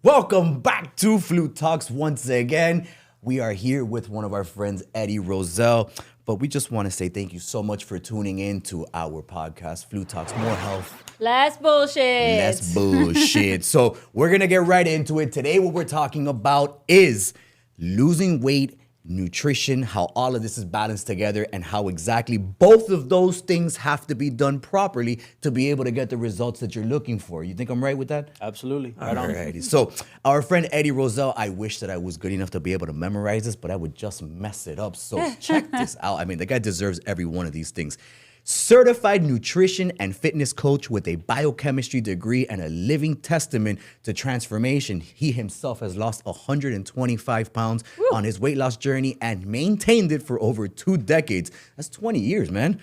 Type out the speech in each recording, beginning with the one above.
Welcome back to FluTalks once again. We are here with one of our friends, Eddy Rosell. But we just want to say thank you so much for tuning in to our podcast, FluTalks, more health. Less bullshit. Less bullshit. So we're going to get right into it. Today, what we're talking about is losing weight, nutrition, how all of this is balanced together, and how exactly both of those things have to be done properly to be able to get the results that you're looking for. You think I'm right with that? Absolutely. All righty. So our friend Eddy Rosell, I wish that I was good enough to be able to memorize this, but I would just mess it up. So check this out. I mean, the guy deserves every one of these things. Certified nutrition and fitness coach with a biochemistry degree and a living testament to transformation. He himself has lost 125 pounds on his weight loss journey and maintained it for over 2 decades. That's 20 years, man.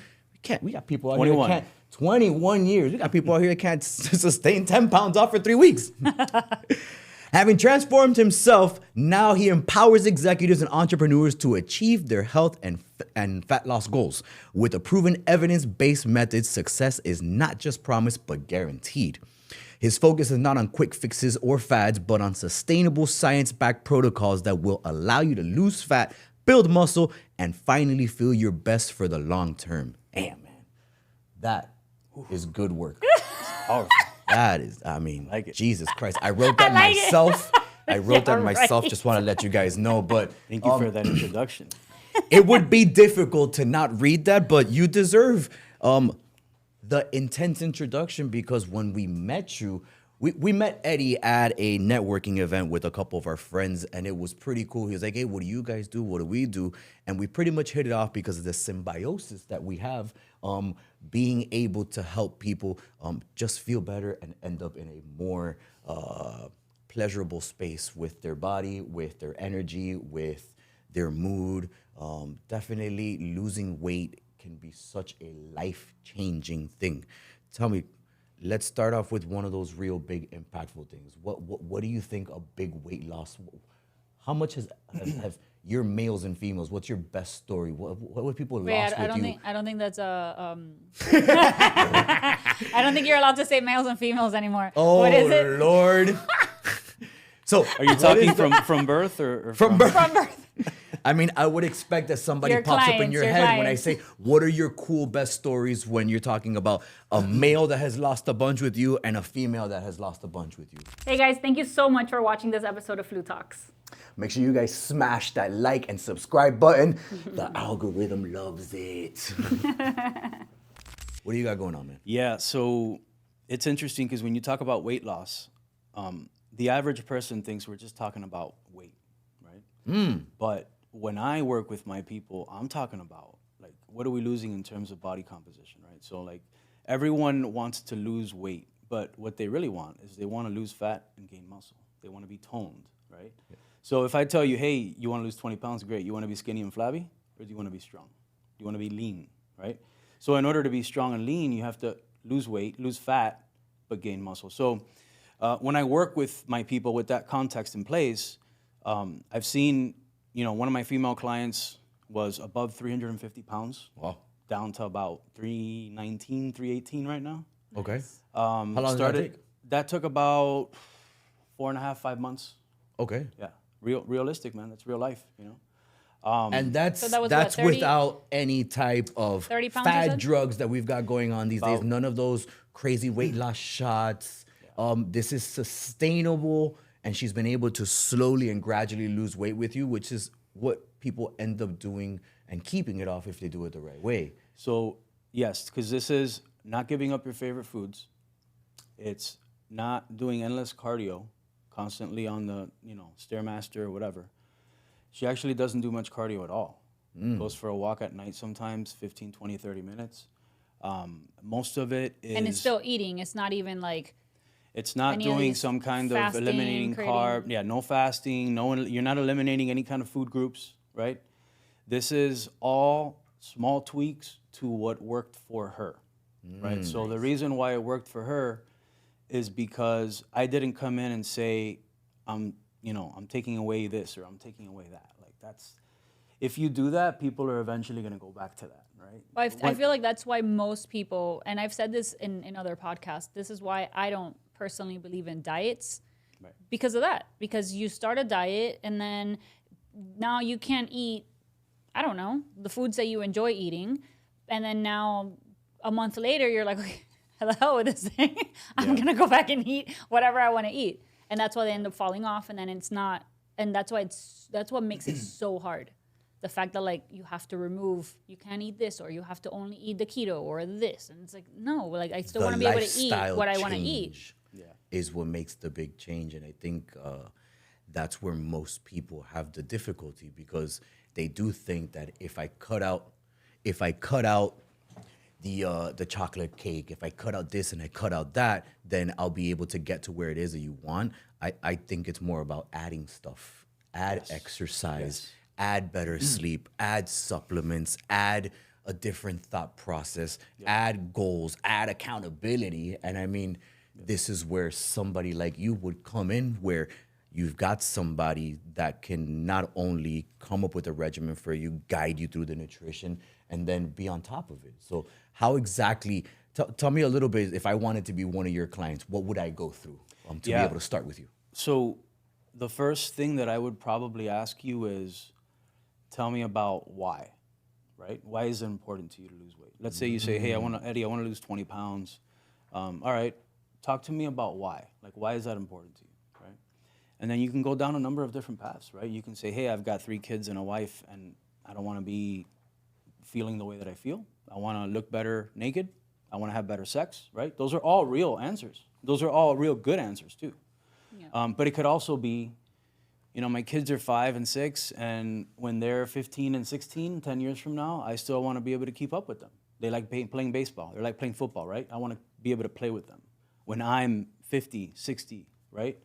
We got people out 21. here that can't. 21 years. We got people out here that can't sustain 10 pounds off for 3 weeks. Having transformed himself, now he empowers executives and entrepreneurs to achieve their health and fat loss goals. With a proven evidence-based method, success is not just promised, but guaranteed. His focus is not on quick fixes or fads, but on sustainable science-backed protocols that will allow you to lose fat, build muscle, and finally feel your best for the long term. Damn, man. That is good work. Powerful. That is, I mean, Like it. Jesus Christ. I wrote that myself. I wrote that myself. right. Just want to let you guys know. But Thank you for that introduction. it would be difficult to not read that, but you deserve the intense introduction because when we met you, we met Eddy at a networking event with a couple of our friends, and it was pretty cool. He was like, hey, what do you guys do? What do we do? And we pretty much hit it off because of the symbiosis that we have, being able to help people just feel better and end up in a more pleasurable space with their body, with their energy, with their mood. Definitely losing weight can be such a life-changing thing. Tell me, let's start off with one of those real big impactful things. What do you think a big weight loss, how much have your males and females, what's your best story? What people lost I with don't you? think that's a. I don't think you're allowed to say males and females anymore. Oh, what is it? Lord. So Are you talking from birth or from birth? From birth. I mean, I would expect that somebody Your pops up in clients, your your head when I clients. say, what are your cool best stories when you're talking about a male that has lost a bunch with you and a female that has lost a bunch with you? Hey guys, thank you so much for watching this episode of FluTalks. Make sure you guys smash that like and subscribe button. The algorithm loves it. What do you got going on, man? Yeah, so it's interesting because when you talk about weight loss, the average person thinks we're just talking about weight, right? But when I work with my people, I'm talking about like what are we losing in terms of body composition, right? So like everyone wants to lose weight, but what they really want is they want to lose fat and gain muscle. They want to be toned, right? Yeah. So if I tell you, hey, you want to lose 20 pounds, great. You want to be skinny and flabby, or do you want to be strong? Do you want to be lean, right? So in order to be strong and lean, you have to lose weight, lose fat, but gain muscle. So when I work with my people with that context in place, I've seen, one of my female clients was above 350 pounds. Wow. Down to about 319, 318 right now. Okay. How long did that take? That took about 4.5, 5 months. Okay. Yeah, realistic, man. That's real life, And that's So that was that's what, 30 without any type of 30 pounds, you fad said? drugs that we've got going on these days. None of those crazy weight loss shots. This is sustainable, and she's been able to slowly and gradually lose weight with you, which is what people end up doing and keeping it off if they do it the right way. So yes, because this is not giving up your favorite foods. It's not doing endless cardio, constantly on the Stairmaster or whatever. She actually doesn't do much cardio at all. Goes for a walk at night sometimes, 15, 20, 30 minutes. Most of it is... And it's still eating. It's not even like... It's not any of doing these some kind of fasting, eliminating creating- carb. Yeah, no fasting. You're not eliminating any kind of food groups, right? This is all small tweaks to what worked for her, right? So the reason why it worked for her is because I didn't come in and say, I'm taking away this or I'm taking away that. Like if you do that, people are eventually going to go back to that, right? Well, I feel like that's why most people, and I've said this in other podcasts, this is why I don't personally believe in diets, because of that. Because you start a diet and then now you can't eat, I don't know, the foods that you enjoy eating. And then now a month later, you're like, okay, the hell with this thing. I'm going to go back and eat whatever I want to eat. And that's why they end up falling off. And then it's not, and that's what makes it so hard. The fact that like you have to remove, you can't eat this, or you have to only eat the keto or this. And it's like, no, like I still want to be able to eat what I want to eat. Is what makes the big change. And I think that's where most people have the difficulty, because they do think that if I cut out the chocolate cake, if I cut out this and I cut out that, then I'll be able to get to where it is that you want. I think it's more about adding stuff, exercise, add better sleep, add supplements, add a different thought process, add goals, add accountability. And I mean, this is where somebody like you would come in, where you've got somebody that can not only come up with a regimen for you, guide you through the nutrition, and then be on top of it. So how exactly, tell me a little bit, if I wanted to be one of your clients, what would I go through to be able to start with you? So the first thing that I would probably ask you is, tell me about why, right? Why is it important to you to lose weight? Let's say you say, hey, Eddie, I want to lose 20 pounds. All right, talk to me about why. Like, why is that important to you, right? And then you can go down a number of different paths, right? You can say, hey, I've got 3 kids and a wife, and I don't want to be feeling the way that I feel. I want to look better naked. I want to have better sex, right? Those are all real answers. Those are all real good answers, too. Yeah. But it could also be, you know, my kids are 5 and 6, and when they're 15 and 16, 10 years from now, I still want to be able to keep up with them. They like playing baseball. They like playing football, right? I want to be able to play with them when I'm 50, 60, right?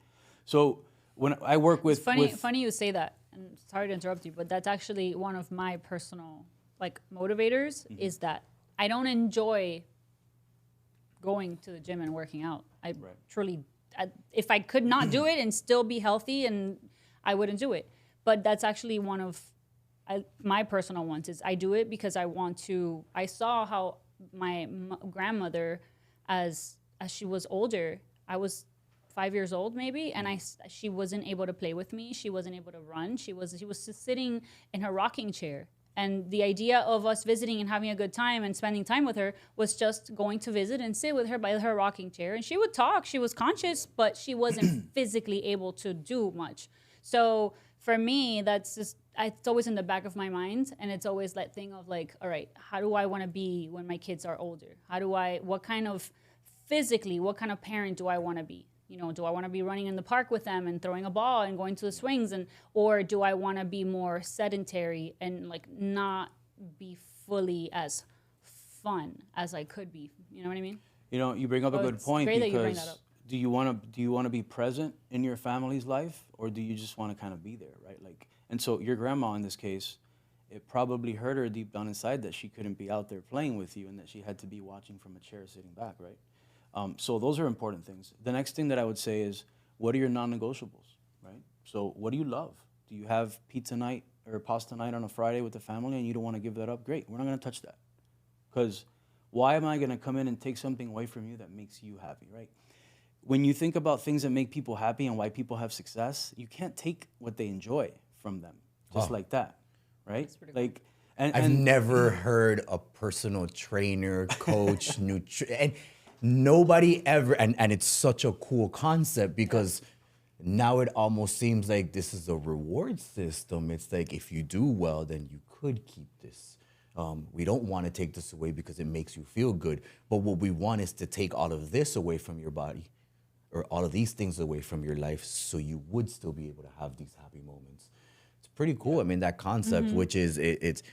So when I work with... It's funny you say that, and sorry to interrupt you, but that's actually one of my personal like motivators, is that I don't enjoy going to the gym and working out. If I could not do it and still be healthy, and I wouldn't do it. But that's actually one of my personal ones, is I do it because I want to. I saw how my grandmother, as she was older, I was 5 years old maybe, and she wasn't able to play with me. She wasn't able to run. She was just sitting in her rocking chair. And the idea of us visiting and having a good time and spending time with her was just going to visit and sit with her by her rocking chair. And she would talk. She was conscious, but she wasn't physically able to do much. So for me, that's just, it's always in the back of my mind. And it's always that thing of like, all right, how do I want to be when my kids are older? What kind of parent do I want to be? You know, do I want to be running in the park with them and throwing a ball and going to the swings, or do I want to be more sedentary and like not be fully as fun as I could be? You know what I mean? You know, you bring up a good point, great that you because bring that up. do you want to be present in your family's life, or do you just want to kind of be there, right? Like, and so your grandma in this case, it probably hurt her deep down inside that she couldn't be out there playing with you and that she had to be watching from a chair sitting back, right? So those are important things. The next thing that I would say is, what are your non-negotiables, right? So what do you love? Do you have pizza night or pasta night on a Friday with the family and you don't want to give that up? Great, we're not going to touch that. Because why am I going to come in and take something away from you that makes you happy, right? When you think about things that make people happy and why people have success, you can't take what they enjoy from them just like that, right? Like, I've never heard a personal trainer, coach, and nobody ever, and it's such a cool concept, because now it almost seems like this is a reward system. It's like, if you do well, then you could keep this. We don't want to take this away because it makes you feel good. But what we want is to take all of this away from your body, or all of these things away from your life, so you would still be able to have these happy moments. It's pretty cool. I mean, that concept, which is, it's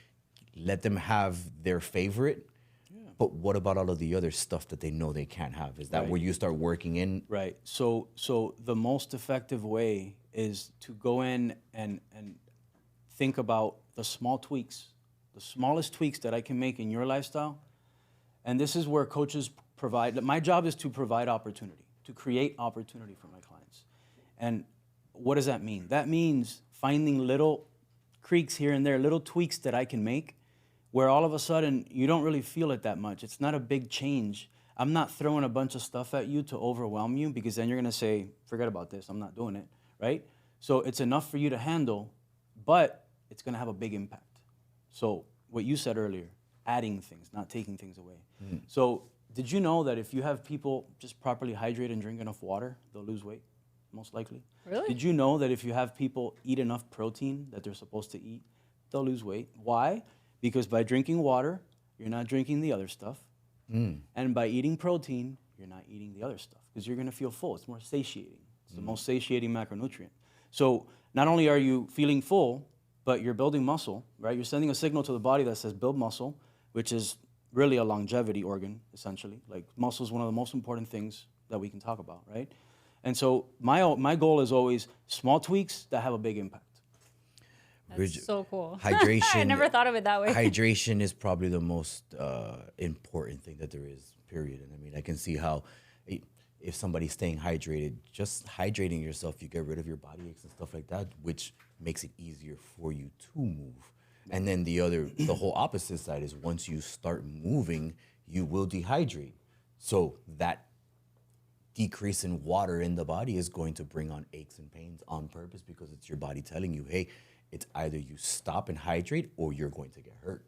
let them have their favorite. But what about all of the other stuff that they know they can't have? Is that where you start working in? Right. So the most effective way is to go in and think about the small tweaks, the smallest tweaks that I can make in your lifestyle. And this is where coaches provide. My job is to provide opportunity, to create opportunity for my clients. And what does that mean? That means finding little creaks here and there, little tweaks that I can make, where all of a sudden you don't really feel it that much. It's not a big change I'm not throwing a bunch of stuff at you to overwhelm you, because then you're going to say, forget about this, I'm not doing it, right? So it's enough for you to handle, but it's going to have a big impact. So what you said earlier, adding things, not taking things away. So did you know that if you have people just properly hydrate and drink enough water, they'll lose weight, most likely? Really? Did you know that if you have people eat enough protein that they're supposed to eat, they'll lose weight? Why? Because by drinking water, you're not drinking the other stuff. And by eating protein, you're not eating the other stuff, because you're going to feel full. It's more satiating. It's the most satiating macronutrient. So not only are you feeling full, but you're building muscle, right? You're sending a signal to the body that says build muscle, which is really a longevity organ, essentially. Like, muscle is one of the most important things that we can talk about, right? And so my goal is always small tweaks that have a big impact. That's so cool. Hydration. I never thought of it that way. Hydration is probably the most important thing that there is, period. And I mean, I can see how if somebody's staying hydrated, just hydrating yourself, you get rid of your body aches and stuff like that, which makes it easier for you to move. And then the whole opposite side is, once you start moving, you will dehydrate. So that decrease in water in the body is going to bring on aches and pains on purpose, because it's your body telling you, hey, it's either you stop and hydrate or you're going to get hurt.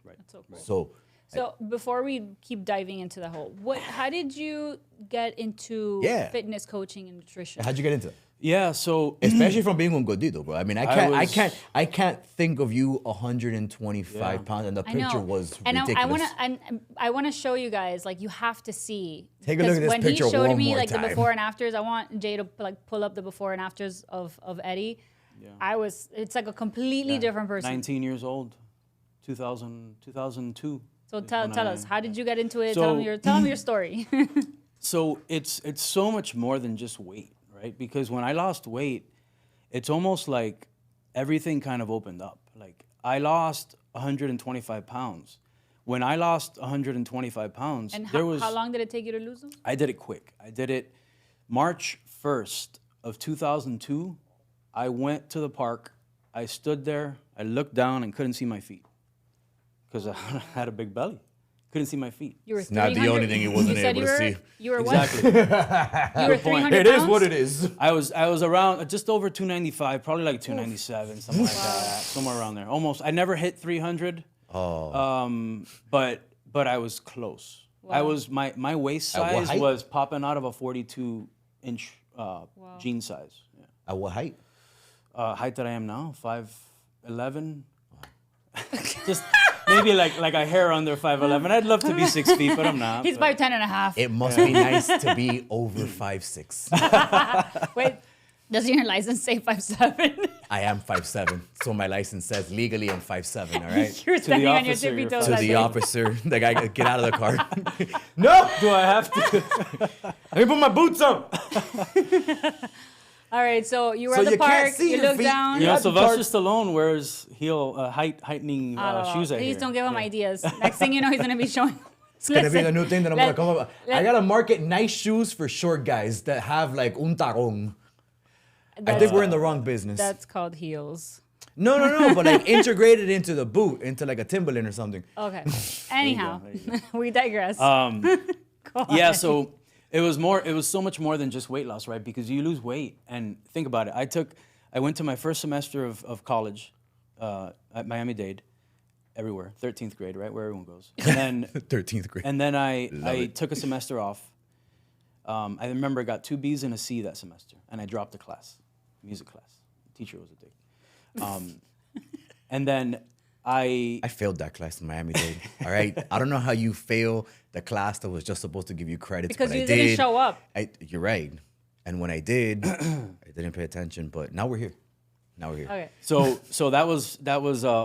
Right. That's so cool. So So before we keep diving into the whole, how did you get into fitness coaching and nutrition? how'd you get into it? Yeah, so Especially from being un gordito, bro. I mean, I can't think of you 125 pounds, and the picture was ridiculous. I want to show you guys, like, you have to see. Take a look at this when picture he showed one me more like time. the before and afters, I want Jay to like pull up the before and afters of Eddy. Yeah. It's like a completely different person. 19 years old, 2002. So tell us, how did you get into it? So- Tell them your story. So it's so much more than just weight, right? Because when I lost weight, it's almost like everything kind of opened up. Like, I lost 125 pounds. When I lost 125 pounds, And there was... how long did it take you to lose them? I did it quick. I did it March 1st of 2002. I went to the park. I stood there. I looked down and couldn't see my feet, because I had a big belly. Couldn't see my feet. You were It's not the only thing he wasn't said able to see. You were Exactly. what? You were 300 It is pounds? what it is. I was around just over 295, probably like 297, something like that, somewhere around there. Almost. I never hit 300. But I was close. I was my waist At what size height? was popping out of a 42-inch jean size. Yeah. At what height? Height that I am now, 5'11". Just maybe like a hair under 5'11". I'd love to be 6 feet, but I'm not. He's 5'10" and a half. It must be nice to be over 5'6". Wait, does your license say 5'7"? I am 5'7", so my license says legally I'm 5'7". All right. You're standing on your officer, tippy you're toes. To I the think. officer, the guy, get out of the car. No, Do I have to? let me put my boots on. All right, so you were So at the you can't park. see You your look feet. down. You know, at the Sylvester park. Stallone wears heightening shoes. I Please hear. don't give him ideas. Next thing you know, he's gonna be showing. It's gonna be the new thing that I'm gonna come up. I gotta market nice shoes for short guys that have like un tarong. I think we're in the wrong business. That's called heels. No, but like integrated into the boot, into like a Timberland or something. Okay. Anyhow, There you we digress. Go on. Yeah, so it was so much more than just weight loss, right? Because you lose weight, and think about it. I went to my first semester of college at Miami-Dade, everywhere, 13th grade, right, where everyone goes. And then 13th grade. and then I it. took a semester off. I remember I got 2 B's and a C that semester, and I dropped a class, music class. The teacher was a dick. And then I failed that class in Miami-Dade. All right. I don't know how you fail the class that was just supposed to give you credits, Because but you I didn't did. show up. You're right. And when I did, I didn't pay attention. But now we're here. Okay. So that was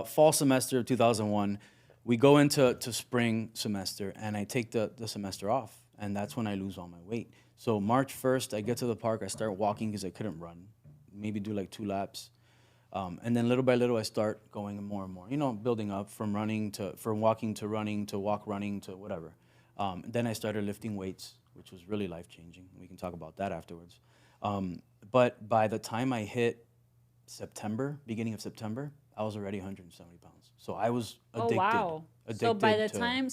fall semester of 2001. We go into spring semester, and I take the semester off, and that's when I lose all my weight. So March 1st, I get to the park. I start walking because I couldn't run. Maybe do like 2 laps. And then little by little, I start going more and more, building up from walking to running to walk running to whatever. Then I started lifting weights, which was really life-changing. We can talk about that afterwards. But by the time I hit beginning of September, I was already 170 pounds. So I was addicted. Oh, wow. Addicted So by the to time,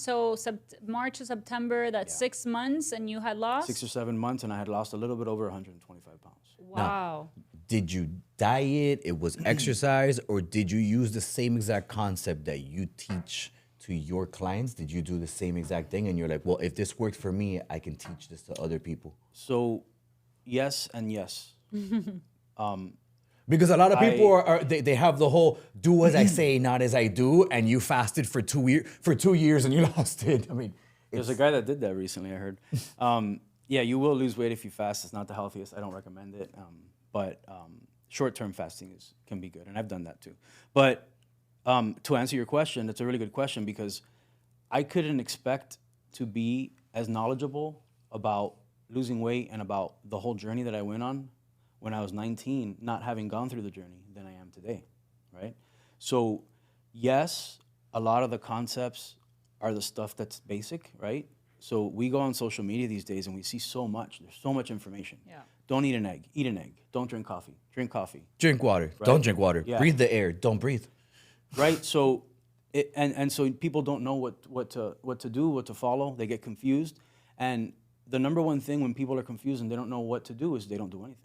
March to September, that's 6 months and you had lost? 6 or 7 months, and I had lost a little bit over 125 pounds. Wow. Did you diet? It was exercise, or did you use the same exact concept that you teach to your clients? Did you do the same exact thing? And you're like, well, if this worked for me, I can teach this to other people. So, yes and yes. Because a lot of people they have the whole do as I say, not as I do, and you fasted for 2 years and you lost it. I mean, There's a guy that did that recently, I heard. Yeah, you will lose weight if you fast. It's not the healthiest. I don't recommend it. But short-term fasting can be good, and I've done that too. But to answer your question, it's a really good question because I couldn't expect to be as knowledgeable about losing weight and about the whole journey that I went on when I was 19, not having gone through the journey, than I am today, right? So yes, a lot of the concepts are the stuff that's basic, right? So we go on social media these days and we see so much. There's so much information. Yeah. Don't eat an egg. Eat an egg. Don't drink coffee. Drink coffee. drink water. Don't drink water. Yeah. Breathe the air. Don't breathe. Right? So, so people don't know what to do, what to follow. They get confused. And the number one thing when people are confused and they don't know what to do is they don't do anything.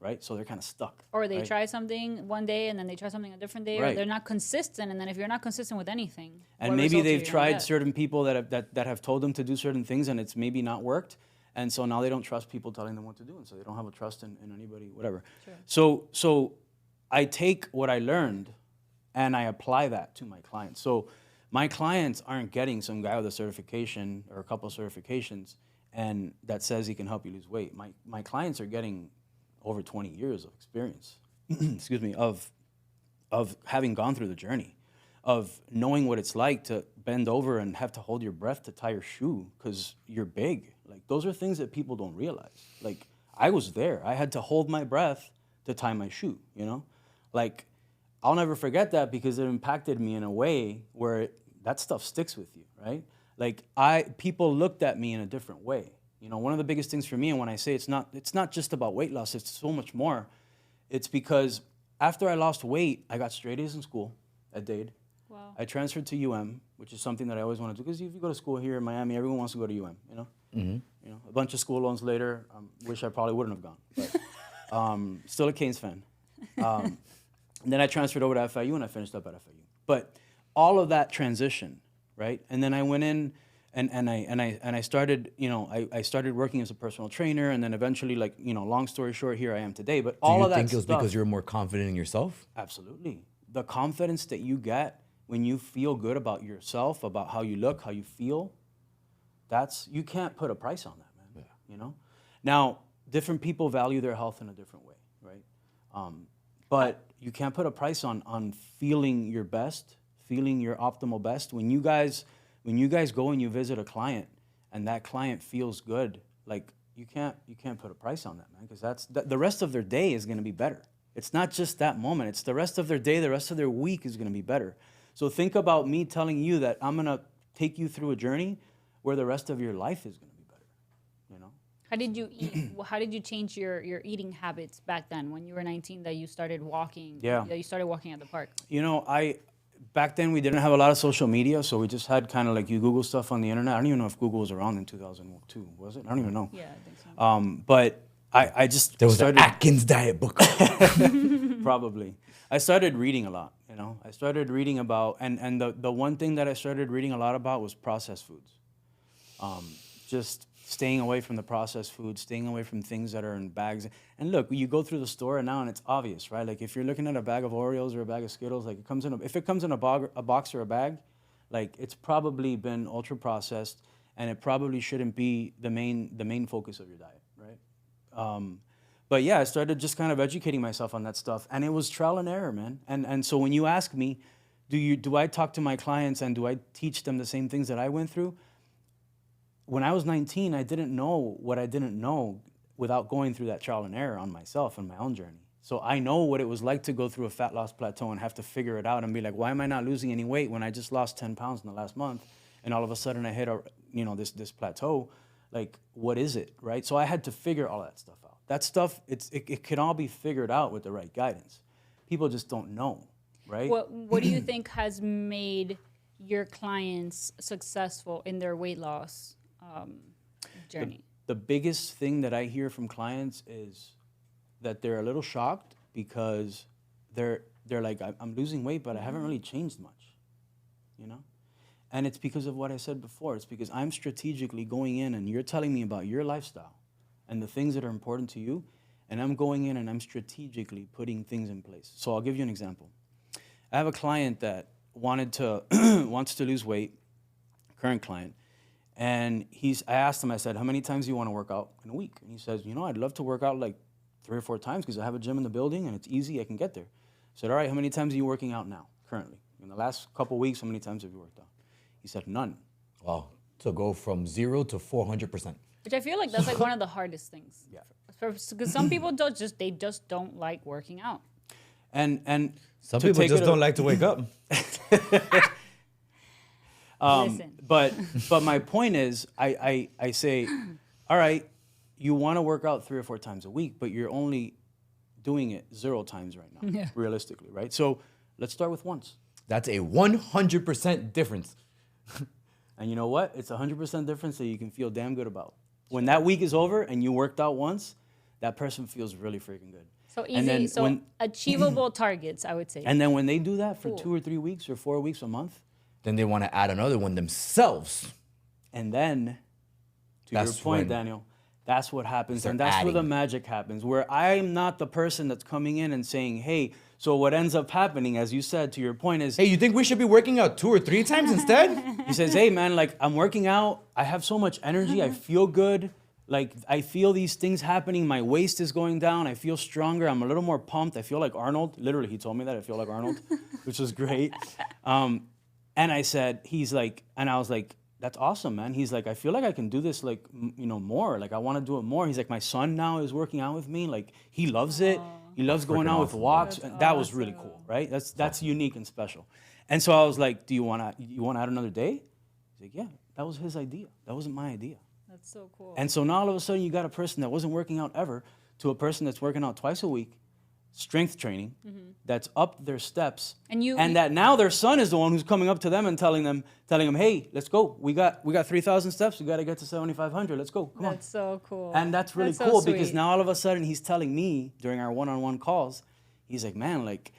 Right? So they're kind of stuck. Or they right? try something one day and then they try something a different day, or Right. they're not consistent. And then if you're not consistent with anything, And what maybe results are they've you gonna tried get? certain people that have told them to do certain things and it's maybe not worked. And so now they don't trust people telling them what to do. And so they don't have a trust in anybody, whatever. Sure. So I take what I learned and I apply that to my clients. So my clients aren't getting some guy with a certification or a couple of certifications and that says he can help you lose weight. My clients are getting over 20 years of experience, excuse me, of having gone through the journey, of knowing what it's like to bend over and have to hold your breath to tie your shoe because you're big. Like, those are things that people don't realize. Like, I was there. I had to hold my breath to tie my shoe, you know? Like, I'll never forget that because it impacted me in a way where that stuff sticks with you, right? Like, people looked at me in a different way. You know, one of the biggest things for me, and when I say it's not just about weight loss, it's so much more. It's because after I lost weight, I got straight A's in school at Dade. Wow. I transferred to UM, which is something that I always wanted to do, because if you go to school here in Miami, everyone wants to go to UM, you know? Mm-hmm. You know, a bunch of school loans later, wish I probably wouldn't have gone, but still a Canes fan. And then I transferred over to FIU, and I finished up at FIU. But all of that transition, right? And then I went in, and I started, you know, I started working as a personal trainer, and then eventually, like, you know, long story short, here I am today. But all of that think it was stuff, because you're more confident in yourself? absolutely. The confidence that you get when you feel good about yourself, about how you look, how you feel, you can't put a price on that, man. Yeah. You know? Now, different people value their health in a different way, right? But you can't put a price on feeling your best, feeling your optimal best. When you guys go and you visit a client and that client feels good, like, you can't put a price on that, man, because the rest of their day is going to be better. It's not just that moment. It's the rest of their day, the rest of their week is going to be better. So think about me telling you that I'm going to take you through a journey where the rest of your life is going to be better, you know? How did you eat? How did you change your eating habits back then when you were 19 that you started walking? Yeah. That you started walking at the park? You know, back then we didn't have a lot of social media, so we just had kind of like you Google stuff on the internet. I don't even know if Google was around in 2002, was it? I don't even know. Yeah, I think so. But I just There was started... an Atkins diet book. Probably. I started reading a lot, you know. I started reading about, and the one thing that I started reading a lot about was processed foods. Just staying away from the processed foods, staying away from things that are in bags. And look, you go through the store now and it's obvious, right? Like, if you're looking at a bag of Oreos or a bag of Skittles, like, if it comes in a box or a bag, like, it's probably been ultra processed, and it probably shouldn't be the main focus of your diet, right? But yeah, I started just kind of educating myself on that stuff, and it was trial and error, man. And so when you ask me, do I talk to my clients and do I teach them the same things that I went through? When I was 19, I didn't know what I didn't know without going through that trial and error on myself and my own journey. So I know what it was like to go through a fat loss plateau and have to figure it out and be like, why am I not losing any weight when I just lost 10 pounds in the last month, and all of a sudden I hit this plateau? Like, what is it, right? So I had to figure all that stuff out. That stuff, it can all be figured out with the right guidance. People just don't know, right? What do you think has made your clients successful in their weight loss journey? The biggest thing that I hear from clients is that they're a little shocked because they're like, I'm losing weight, but I haven't really changed much, you know? And it's because of what I said before. It's because I'm strategically going in and you're telling me about your lifestyle and the things that are important to you, and I'm going in and I'm strategically putting things in place. So I'll give you an example. I have a client that wants to lose weight, current client, and I asked him, I said, how many times do you want to work out in a week? And he says, I'd love to work out like 3 or 4 times because I have a gym in the building and it's easy, I can get there. I said, all right, how many times are you working out now, currently? In the last couple of weeks, how many times have you worked out? He said, none. Wow. To go from 0 to 400%. Which I feel like that's like one of the hardest things. Yeah. Because some people they just don't like working out. And Some people just don't like to wake up. Listen. But my point is, I say, all right, you want to work out 3 or 4 times a week, but you're only doing it 0 times right now, realistically, right? So let's start with once. That's a 100% difference. And you know what? It's 100% difference that you can feel damn good about. When that week is over and you worked out once, that person feels really freaking good. So easy, achievable targets, I would say. And then when they do that for 2 or 3 weeks or 4 weeks, a month, Then they want to add another one themselves. and then, to your That's point, when- Daniel, that's what happens. Start And that's where the adding. magic happens, where I'm not the person that's coming in and saying, hey, so what ends up happening, as you said, to your point is, Hey, you think we should be working out 2 or 3 times instead? he says, hey, man, like, I'm working out. I have so much energy. I feel good. Like, I feel these things happening. My waist is going down. I feel stronger. I'm a little more pumped. I feel like Arnold. Literally, he told me that. I feel like Arnold, which was great. And I said, I was like, that's awesome, man. He's like, I feel like I can do this, like, more. Like, I want to do it more. He's like, my son now is working out with me. Like, he loves it. He loves going out with walks. That's And that was really cool, right? That's unique and special. And so I was like, do you want to add another day? He's like, yeah. That was his idea. That wasn't my idea. That's so cool. And so now all of a sudden you got a person that wasn't working out ever to a person that's working out twice a week, strength training, that's up their steps, And that now their son is the one who's coming up to them and telling them, hey, let's go. We got 3,000 steps. We got to get to 7,500. Let's go. Come on. That's so cool. And that's really so cool because sweet. now all of a sudden he's telling me during our one-on-one calls, he's like, man, like,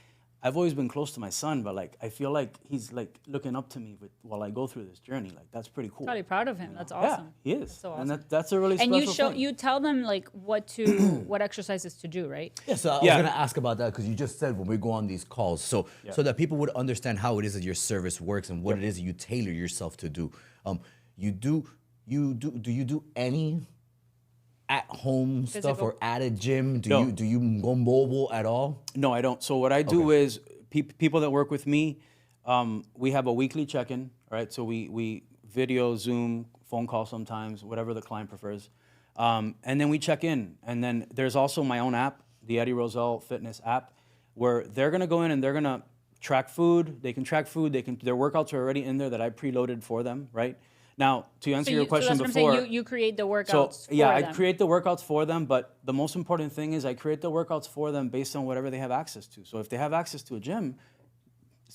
I've always been close to my son, but like I feel like he's like looking up to me while I go through this journey. Like that's pretty cool. Probably proud of him. That's awesome. Yeah, he is. That's so awesome. And that's a really And special thing. you tell them like what exercises to do, right? Yeah, so I was going to ask about that because you just said when we go on these calls, so that people would understand how it is that your service works and what it is that you tailor yourself to do. Do you do any at-home stuff Physical? or at a gym? No. Do you go mobile at all? No, I don't. So what I do is people that work with me, we have a weekly check-in, right? So we video, Zoom, phone call sometimes, whatever the client prefers. And then we check in. And then there's also my own app, the Eddy Rosell Fitness app, where they're going to go in and they're going to track food. They can track food. Their workouts are already in there that I preloaded for them, right? Now, to answer your question so that's before. What I'm saying. You create the workouts for I them. create the workouts for them, but the most important thing is I create the workouts for them based on whatever they have access to. So if they have access to a gym,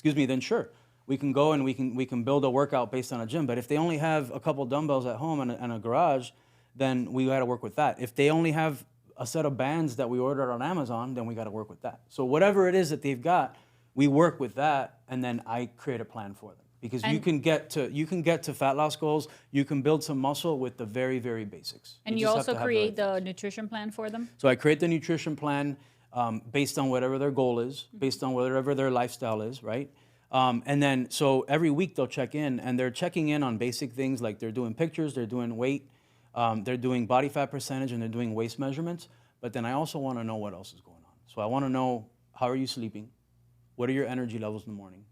then sure, we can go and we can build a workout based on a gym. But if they only have a couple dumbbells at home and a garage, then we got to work with that. If they only have a set of bands that we ordered on Amazon, then we got to work with that. So whatever it is that they've got, we work with that, and then I create a plan for them. Because you can get to fat loss goals, you can build some muscle with the very, very basics. And you just have also to have create right the nutrition plan for them? So I create the nutrition plan based on whatever their goal is, based on whatever their lifestyle is, right? And then, so every week they'll check in, and they're checking in on basic things like they're doing pictures, they're doing weight, they're doing body fat percentage, and they're doing waist measurements. But then I also want to know what else is going on. So I want to know, how are you sleeping? What are your energy levels in the morning?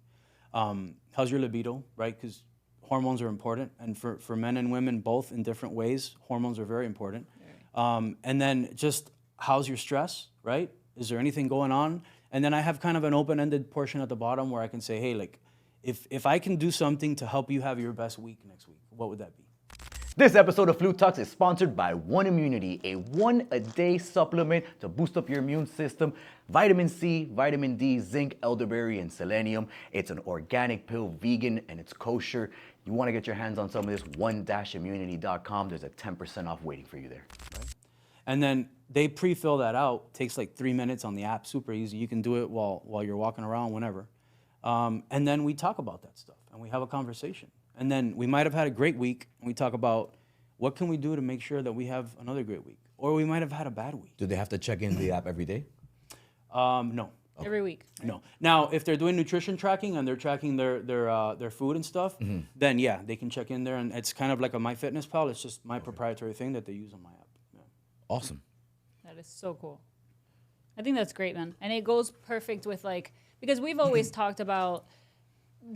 How's your libido, right? Because hormones are important, and for men and women both in different ways, hormones are very important. And then just how's your stress, right? Is there anything going on? And then I have kind of an open-ended portion at the bottom where I can say, hey, like, if I can do something to help you have your best week next week, what would that be? This episode of FluTalks is sponsored by One Immunity, a one-a-day supplement to boost up your immune system. Vitamin C, vitamin D, zinc, elderberry, and selenium. It's an organic pill, vegan, and it's kosher. You want to get your hands on some of this, one-immunity.com. There's a 10% off waiting for you there. Right? And then they pre-fill that out. Takes like 3 minutes on the app, super easy. You can do it while you're walking around, whenever. And then we talk about that stuff, and we have a conversation. And then we might have had a great week, and we talk about what can we do to make sure that we have another great week. Or we might have had a bad week. Do they have to check in the app every day? No. Every week. Right? No. Now, if they're doing nutrition tracking and they're tracking their food and stuff, then yeah, they can check in there, and it's kind of like a MyFitnessPal. It's just my proprietary thing that they use on my app. Yeah. Awesome. That is so cool. I think that's great, man. And it goes perfect with because we've always talked about,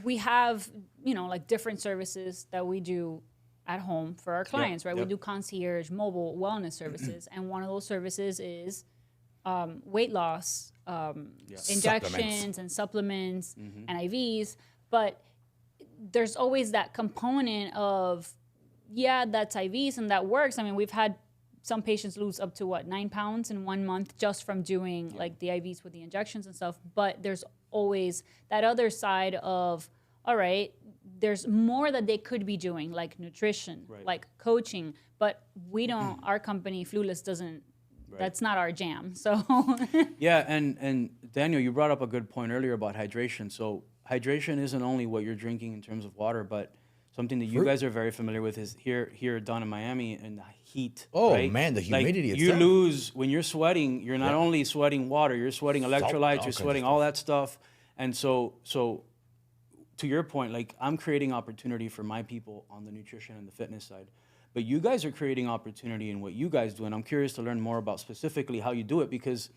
we have, like different services that we do at home for our clients, right? Yep. We do concierge, mobile wellness services. And one of those services is weight loss, injections and supplements and IVs. But there's always that component of, that's IVs and that works. I mean, we've had some patients lose up to 9 pounds in 1 month just from doing like the IVs with the injections and stuff. But there's always that other side of, all right, there's more that they could be doing, like nutrition, like coaching, but we don't, our company, Flueless, doesn't, that's not our jam, so. Yeah, and Daniel, you brought up a good point earlier about hydration. So hydration isn't only what you're drinking in terms of water, but something that you guys are very familiar with is here down in Miami and the heat. Oh, right? man, the humidity You itself. lose, when you're sweating, you're not only sweating water, you're sweating electrolytes, you're sweating all that stuff. And so to your point, like I'm creating opportunity for my people on the nutrition and the fitness side. But you guys are creating opportunity in what you guys do, and I'm curious to learn more about specifically how you do it, because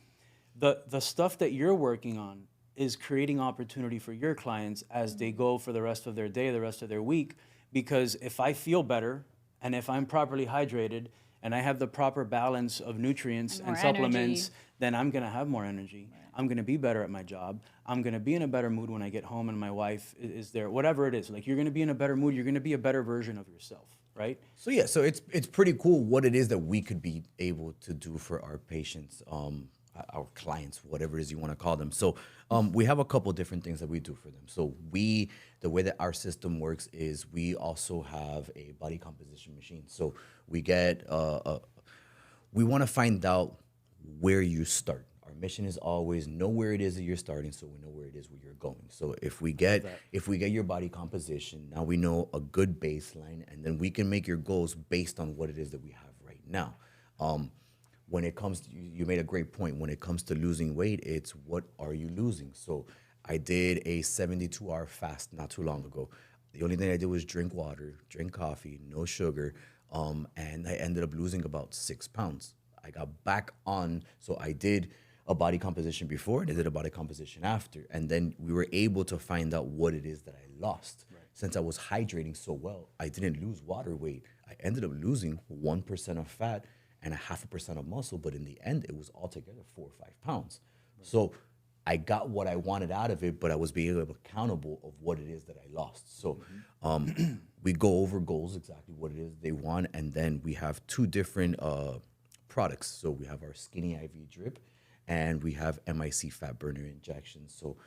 the stuff that you're working on is creating opportunity for your clients as they go for the rest of their day, the rest of their week. Because if I feel better and if I'm properly hydrated and I have the proper balance of nutrients and supplements, then I'm gonna have more energy. Right. I'm gonna be better at my job. I'm gonna be in a better mood when I get home and my wife is there, whatever it is. Like you're gonna be in a better mood, you're gonna be a better version of yourself, right? So yeah, so it's pretty cool what it is that we could be able to do for our patients, our clients, whatever it is you want to call them. So we have a couple different things that we do for them. So the way that our system works is we also have a body composition machine. So we get, we want to find out where you start. Our mission is always know where it is that you're starting, so we know where it is where you're going. So if we get your body composition, now we know a good baseline, and then we can make your goals based on what it is that we have right now. When it comes to, you made a great point, when it comes to losing weight, it's what are you losing? So I did a 72-hour fast not too long ago. The only thing I did was drink water, drink coffee, no sugar, and I ended up losing about 6 pounds. I got back on, so I did a body composition before and I did a body composition after. And then we were able to find out what it is that I lost. Right. Since I was hydrating so well, I didn't lose water weight. I ended up losing 1% of fat and 0.5% of muscle, but in the end, it was altogether 4 or 5 pounds. Right. So I got what I wanted out of it, but I was being accountable of what it is that I lost. So we go over goals, exactly what it is they want, and then we have 2 different products. So we have our Skinny IV drip, and we have MIC fat burner injections. So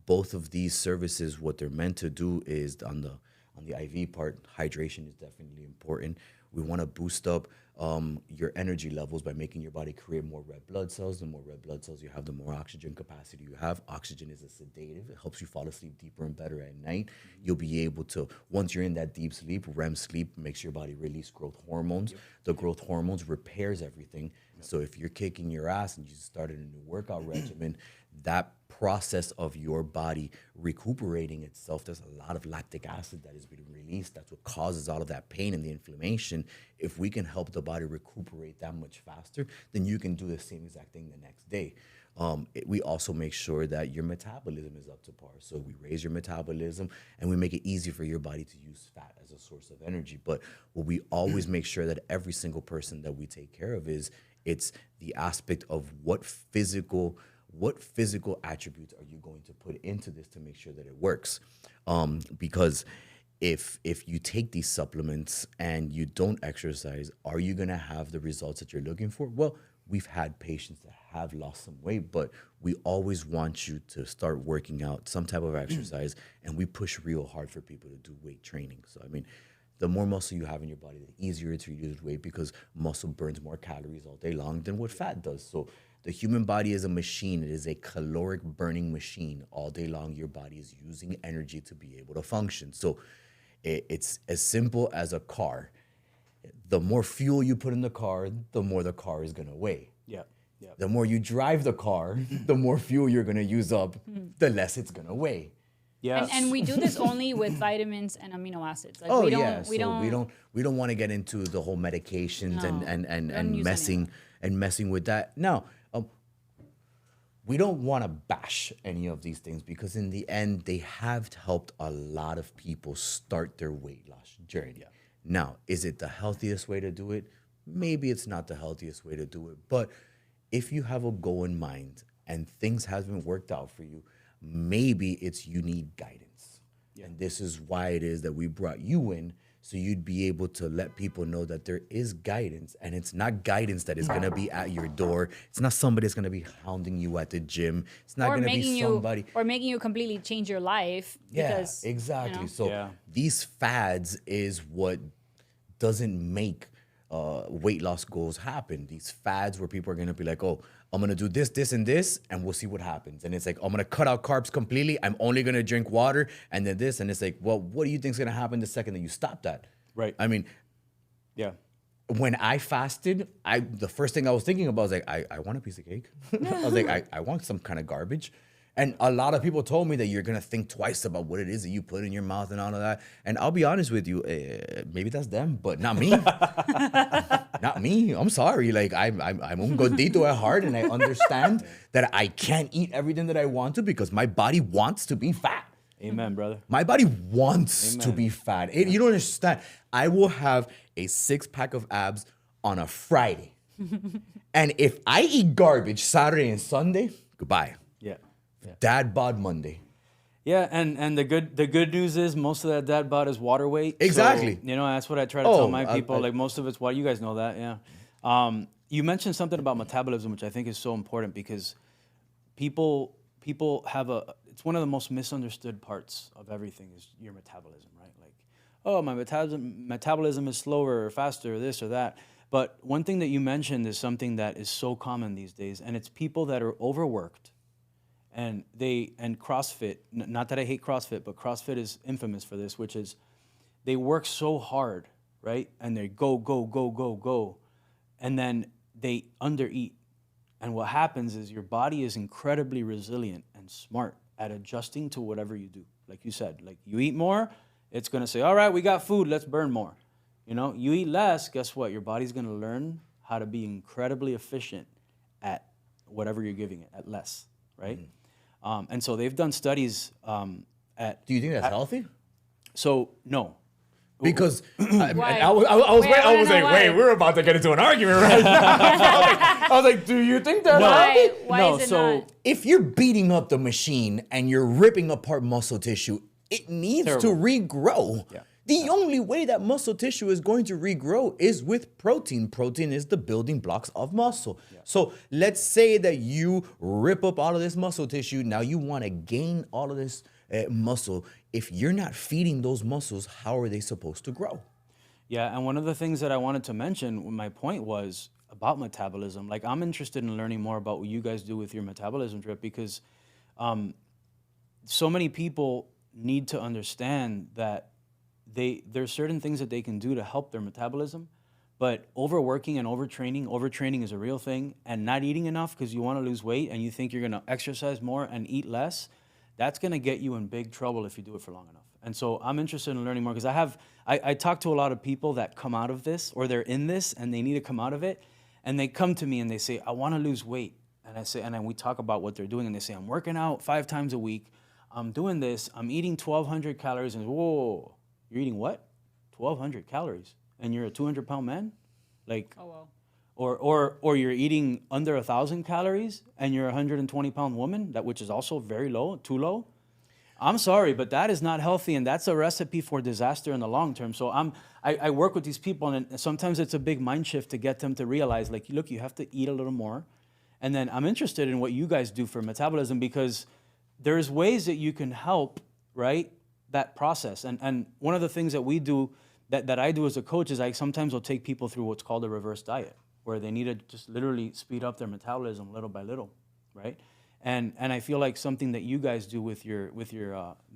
both of these services, what they're meant to do is on the IV part, hydration is definitely important. We want to boost up your energy levels by making your body create more red blood cells. The more red blood cells you have, the more oxygen capacity you have. Oxygen is a sedative. It helps you fall asleep deeper and better at night. You'll be able to, once you're in that deep sleep, REM sleep makes your body release growth hormones. The growth hormones repairs everything. So if you're kicking your ass and you just started a new workout regimen, that process of your body recuperating itself, there's a lot of lactic acid that is being released. That's what causes all of that pain and the inflammation. If we can help the body recuperate that much faster, then you can do the same exact thing the next day. We also make sure that your metabolism is up to par. So we raise your metabolism and we make it easy for your body to use fat as a source of energy. But what we always make sure that every single person that we take care of is, it's the aspect of what physical attributes are you going to put into this to make sure that it works? Because if you take these supplements and you don't exercise, are you gonna have the results that you're looking for? Well, we've had patients that have lost some weight, but we always want you to start working out some type of exercise, and we push real hard for people to do weight training. So I mean, the more muscle you have in your body, the easier it's to lose weight, because muscle burns more calories all day long than what fat does. So the human body is a machine. It is a caloric burning machine. All day long, your body is using energy to be able to function. So it's as simple as a car. The more fuel you put in the car, the more the car is gonna weigh. Yeah. The more you drive the car, the more fuel you're gonna use up, the less it's gonna weigh. Yeah. And we do this only with vitamins and amino acids. Like Oh we don't, yeah, we don't want to get into the whole medications No, and use messing with that. No, we don't want to bash any of these things, because in the end, they have helped a lot of people start their weight loss journey. Yeah. Now, is it the healthiest way to do it? Maybe it's not the healthiest way to do it, but if you have a goal in mind and things haven't worked out for you, maybe it's you need guidance. Yeah. And this is why it is that we brought you in, so you'd be able to let people know that there is guidance, and it's not guidance that is going to be at your door. It's not somebody that's going to be hounding you at the gym. It's not going to be somebody. or making you completely change your life. Yeah, Because, exactly. you know, So these fads is what doesn't make weight loss goals happen. These fads where people are going to be like, oh, I'm going to do this, this, and this, and we'll see what happens. And it's like, I'm going to cut out carbs completely. I'm only going to drink water, and then this. And it's like, well, what do you think is going to happen the second that you stop that? Right. I mean, Yeah. when I fasted, the first thing I was thinking about was like, I want a piece of cake. I was like, I want some kind of garbage. And a lot of people told me that you're going to think twice about what it is that you put in your mouth and all of that. And I'll be honest with you, maybe that's them, but not me. Not me. I'm sorry. Like, I'm un gordito at heart, and I understand that I can't eat everything that I want to, because my body wants to be fat. Amen, brother. My body wants to Amen. be fat. You don't understand. I will have a 6-pack of abs on a Friday. And if I eat garbage Saturday and Sunday, goodbye. Yeah. Dad bod Monday. Yeah, and the good news is most of that dad bod is water weight. Exactly. So, that's what I try to tell my I- people. like most of it's water. You guys know that, yeah. You mentioned something about metabolism, which I think is so important, because people have it's one of the most misunderstood parts of everything is your metabolism, right? Like, oh, my metabolism is slower or faster, or this or that. But one thing that you mentioned is something that is so common these days, and it's people that are overworked. And CrossFit, not that I hate CrossFit, but CrossFit is infamous for this, which is they work so hard, right? And they go, and then they undereat. And what happens is your body is incredibly resilient and smart at adjusting to whatever you do. Like you said, like you eat more, it's gonna say, all right, we got food, let's burn more. You eat less, guess what? Your body's gonna learn how to be incredibly efficient at whatever you're giving it, at less, right? Mm-hmm. And so they've done studies at. Do you think that's healthy? So no, Because Why? I was Wait, I wanna know why. we're about to get into an argument right now. I was like, do you think that's healthy? Why is it not? If you're beating up the machine and you're ripping apart muscle tissue, it needs to Terrible. regrow. Yeah. The only way that muscle tissue is going to regrow is with protein. Protein is the building blocks of muscle. Yeah. So let's say that you rip up all of this muscle tissue. Now you want to gain all of this muscle. If you're not feeding those muscles, how are they supposed to grow? Yeah, and one of the things that I wanted to mention, my point was about metabolism. Like, I'm interested in learning more about what you guys do with your metabolism trip, because so many people need to understand that there's certain things that they can do to help their metabolism, but overworking and overtraining is a real thing, and not eating enough because you want to lose weight and you think you're going to exercise more and eat less, that's going to get you in big trouble if you do it for long enough. And so I'm interested in learning more, because I talk to a lot of people that come out of this, or they're in this and they need to come out of it, and they come to me and they say, I want to lose weight. And I say, and then we talk about what they're doing, and they say, I'm working out 5 times a week, I'm doing this, I'm eating 1,200 calories, and whoa, you're eating what? 1,200 calories, and you're a 200-pound man? Like, Oh, wow. Or you're eating under 1,000 calories, and you're a 120-pound woman, which is also very low, too low. I'm sorry, but that is not healthy, and that's a recipe for disaster in the long term. So I work with these people, and sometimes it's a big mind shift to get them to realize, like, look, you have to eat a little more. And then I'm interested in what you guys do for metabolism, because there's ways that you can help, right, that process. And one of the things that we do, that I do as a coach, is I sometimes will take people through what's called a reverse diet, where they need to just literally speed up their metabolism little by little, right? And I feel like something that you guys do with your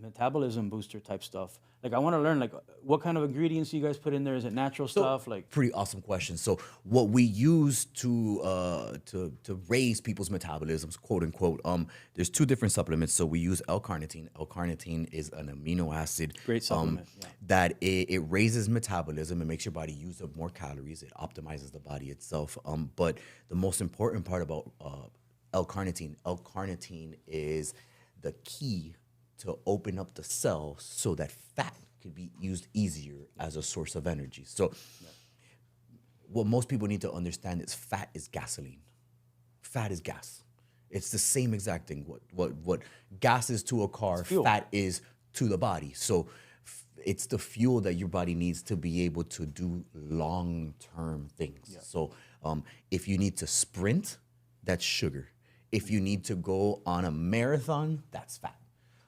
metabolism booster type stuff. Like, I want to learn, like, what kind of ingredients you guys put in there? Is it natural stuff? Like, pretty awesome question. So what we use to raise people's metabolisms, quote unquote, there's two different supplements. So we use L-carnitine. L-carnitine is an amino acid. Great supplement, That it raises metabolism. It makes your body use up more calories. It optimizes the body itself. But the most important part about L-carnitine is the key to open up the cell so that fat can be used easier as a source of energy. So what most people need to understand is fat is gasoline. Fat is gas. It's the same exact thing. What gas is to a car, fat is to the body. So it's the fuel that your body needs to be able to do long-term things. Yeah. So if you need to sprint, that's sugar. If you need to go on a marathon, that's fat.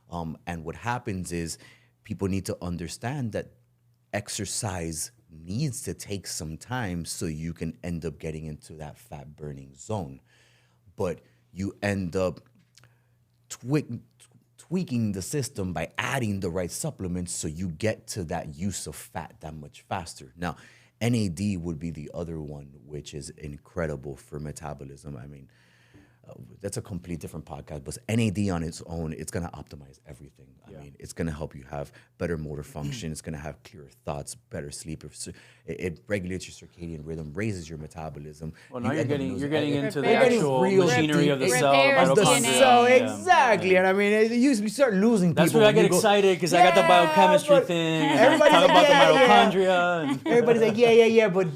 And what happens is people need to understand that exercise needs to take some time so you can end up getting into that fat burning zone. But you end up tweaking the system by adding the right supplements so you get to that use of fat that much faster. Now, NAD would be the other one, which is incredible for metabolism. I mean, that's a complete different podcast, but NAD on its own, it's going to optimize everything. I mean, it's going to help you have better motor function. It's going to have clearer thoughts, better sleep. It regulates your circadian rhythm, raises your metabolism. Well, now you're getting into the actual machinery of the cell, the mitochondria. Exactly. And I mean, you start losing people. That's where I get excited, because I got the biochemistry thing. Everybody's talk about the yeah. mitochondria. And Everybody's like, yeah, but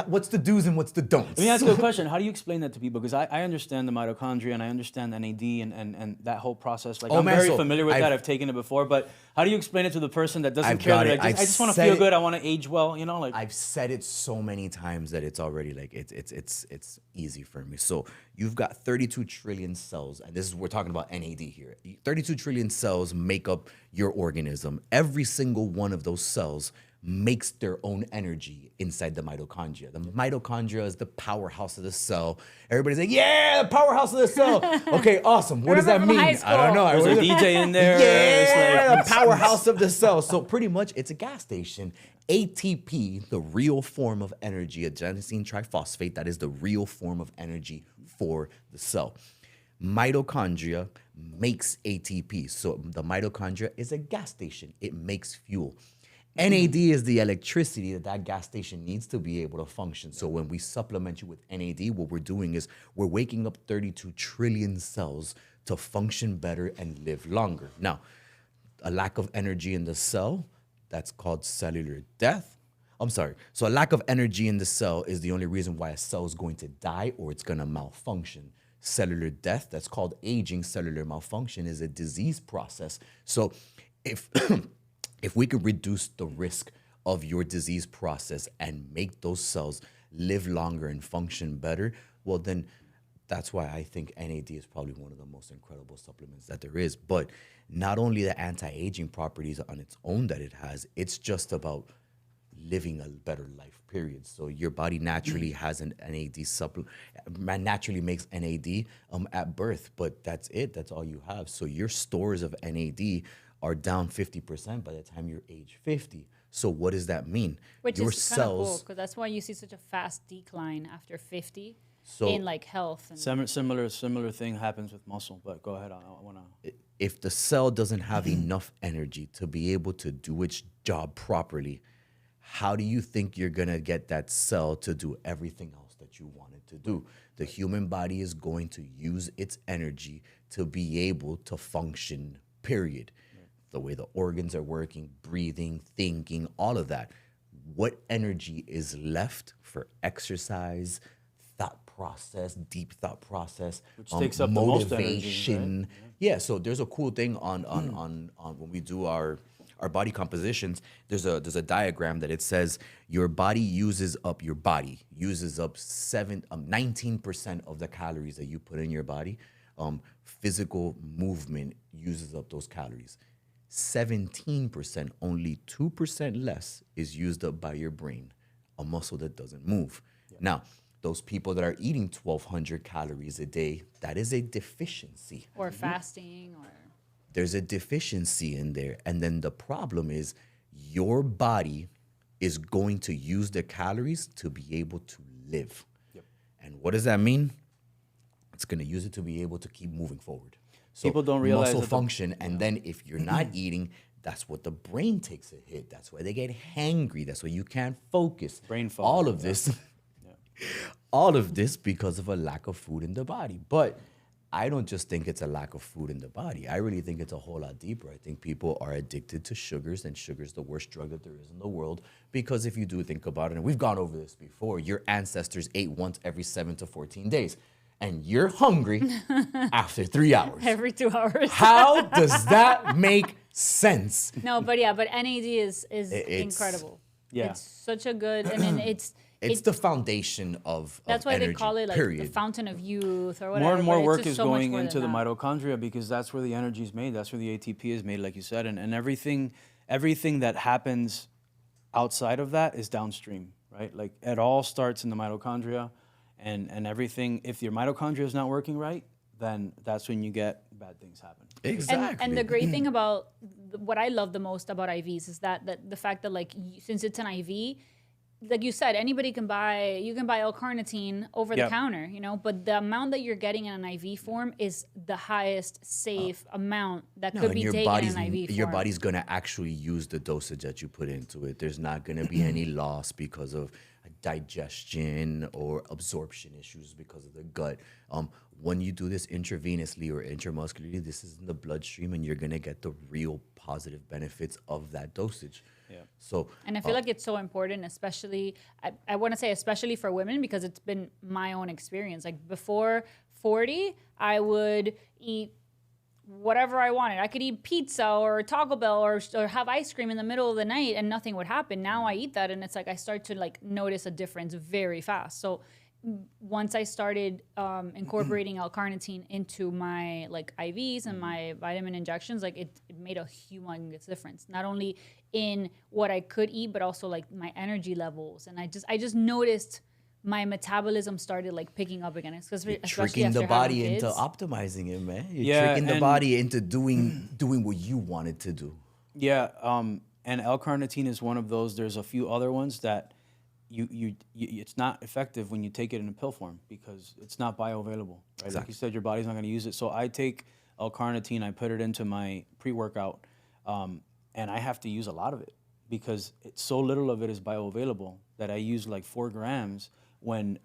what's the do's and what's the don'ts? Let me ask you a question. How do you explain that to people? Because I understand the mitochondria, and I understand NAD and that whole process. Like, I'm very familiar with that. I've taken it before, but how do you explain it to the person that doesn't care? Like, I just want to feel good. I want to age well. You know, like, I've said it so many times that it's already like it's easy for me. So you've got 32 trillion cells, and this is, we're talking about NAD here. 32 trillion cells make up your organism. Every single one of those cells makes their own energy inside the mitochondria. The mitochondria is the powerhouse of the cell. Everybody's like, yeah, the powerhouse of the cell. Okay, awesome. What does that mean? I don't know. There's a DJ in there. Yeah, the powerhouse of the cell. So pretty much it's a gas station. ATP, the real form of energy, adenosine triphosphate, that is the real form of energy for the cell. Mitochondria makes ATP. So the mitochondria is a gas station. It makes fuel. NAD is the electricity that gas station needs to be able to function. So when we supplement you with NAD, what we're doing is we're waking up 32 trillion cells to function better and live longer. Now, a lack of energy in the cell, that's called cellular death. So a lack of energy in the cell is the only reason why a cell is going to die or it's going to malfunction. Cellular death, that's called aging. Cellular malfunction is a disease process. So if if we could reduce the risk of your disease process and make those cells live longer and function better, well, then that's why I think NAD is probably one of the most incredible supplements that there is. But not only the anti-aging properties on its own that it has, it's just about living a better life, period. So your body naturally has an NAD supplement, naturally makes NAD at birth, but that's it. That's all you have. So your stores of NAD are down 50% by the time you're age 50. So what does that mean? Which your is kind of cool, because that's why you see such a fast decline after 50 in like health. And similar thing happens with muscle, but go ahead. I want to. If the cell doesn't have enough energy to be able to do its job properly, how do you think you're going to get that cell to do everything else that you want it to do? The human body is going to use its energy to be able to function, period. The way the organs are working, breathing, thinking, all of that. What energy is left for exercise, thought process, deep thought process, Which takes up the most energy, motivation. right? Yeah. So there's a cool thing on when we do our body compositions. There's a diagram that it says your body uses up 19% of the calories that you put in your body. Physical movement uses up those calories. 17%, only 2% less is used up by your brain, a muscle that doesn't move. Now, those people that are eating 1,200 calories a day, that is a deficiency. Or fasting, or There's a deficiency in there. And then the problem is your body is going to use the calories to be able to live. Yep. And what does that mean? It's going to use it to be able to keep moving forward. So People don't realize muscle that function. And then if you're not eating, that's what the brain takes a hit. That's why they get hangry. That's why you can't focus. Brain fog, All of this. All of this because of a lack of food in the body. But I don't just think it's a lack of food in the body. I really think it's a whole lot deeper. I think people are addicted to sugars, and sugar's the worst drug that there is in the world. Because if you do think about it, and we've gone over this before, your ancestors ate once every 7 to 14 days. And you're hungry after 3 hours. every 2 hours. How does that make sense? No, but NAD is incredible. Yeah. It's such a good, I mean, It's the foundation of that's why energy, they call it like period. the fountain of youth or whatever. More and more but it's work just is so much going more into the than that. mitochondria because that's where the energy is made. That's where the ATP is made, like you said. And everything that happens outside of that is downstream, right? Like it all starts in the mitochondria and everything. If your mitochondria is not working right, then that's when you get bad things happen. Exactly. And the great thing about what I love the most about IVs is that the fact that like since it's an IV, like you said, anybody can buy L-carnitine over the Yep. counter, you know, but the amount that you're getting in an IV form is the highest safe amount that could and be your taken body's in an IV your form. body's gonna actually use the dosage that you put into it. There's not gonna be any loss because of digestion or absorption issues because of the gut. When you do this intravenously or intramuscularly, this is in the bloodstream, and you're gonna get the real positive benefits of that dosage. Yeah. So And I feel like it's so important, especially, I want to say especially for women, because it's been my own experience. Like before 40, I would eat whatever I wanted. I could eat pizza or Taco Bell or have ice cream in the middle of the night and nothing would happen. Now I eat that and it's like I start to like notice a difference very fast. So once I started incorporating L-carnitine into my like IVs and my vitamin injections, like it made a humongous difference. Not only in what I could eat, but also like my energy levels. And I just noticed my metabolism started like picking up again. Especially tricking the after body having into kids. optimizing it, man. You're Yeah, tricking the and- body into doing what you want it to do. Yeah, and L-carnitine is one of those. There's a few other ones that you it's not effective when you take it in a pill form because it's not bioavailable, right? Like Exactly. you said, your body's not going to use it. So I take L-carnitine, I put it into my pre-workout, and I have to use a lot of it because so little of it is bioavailable that I use like 4 grams when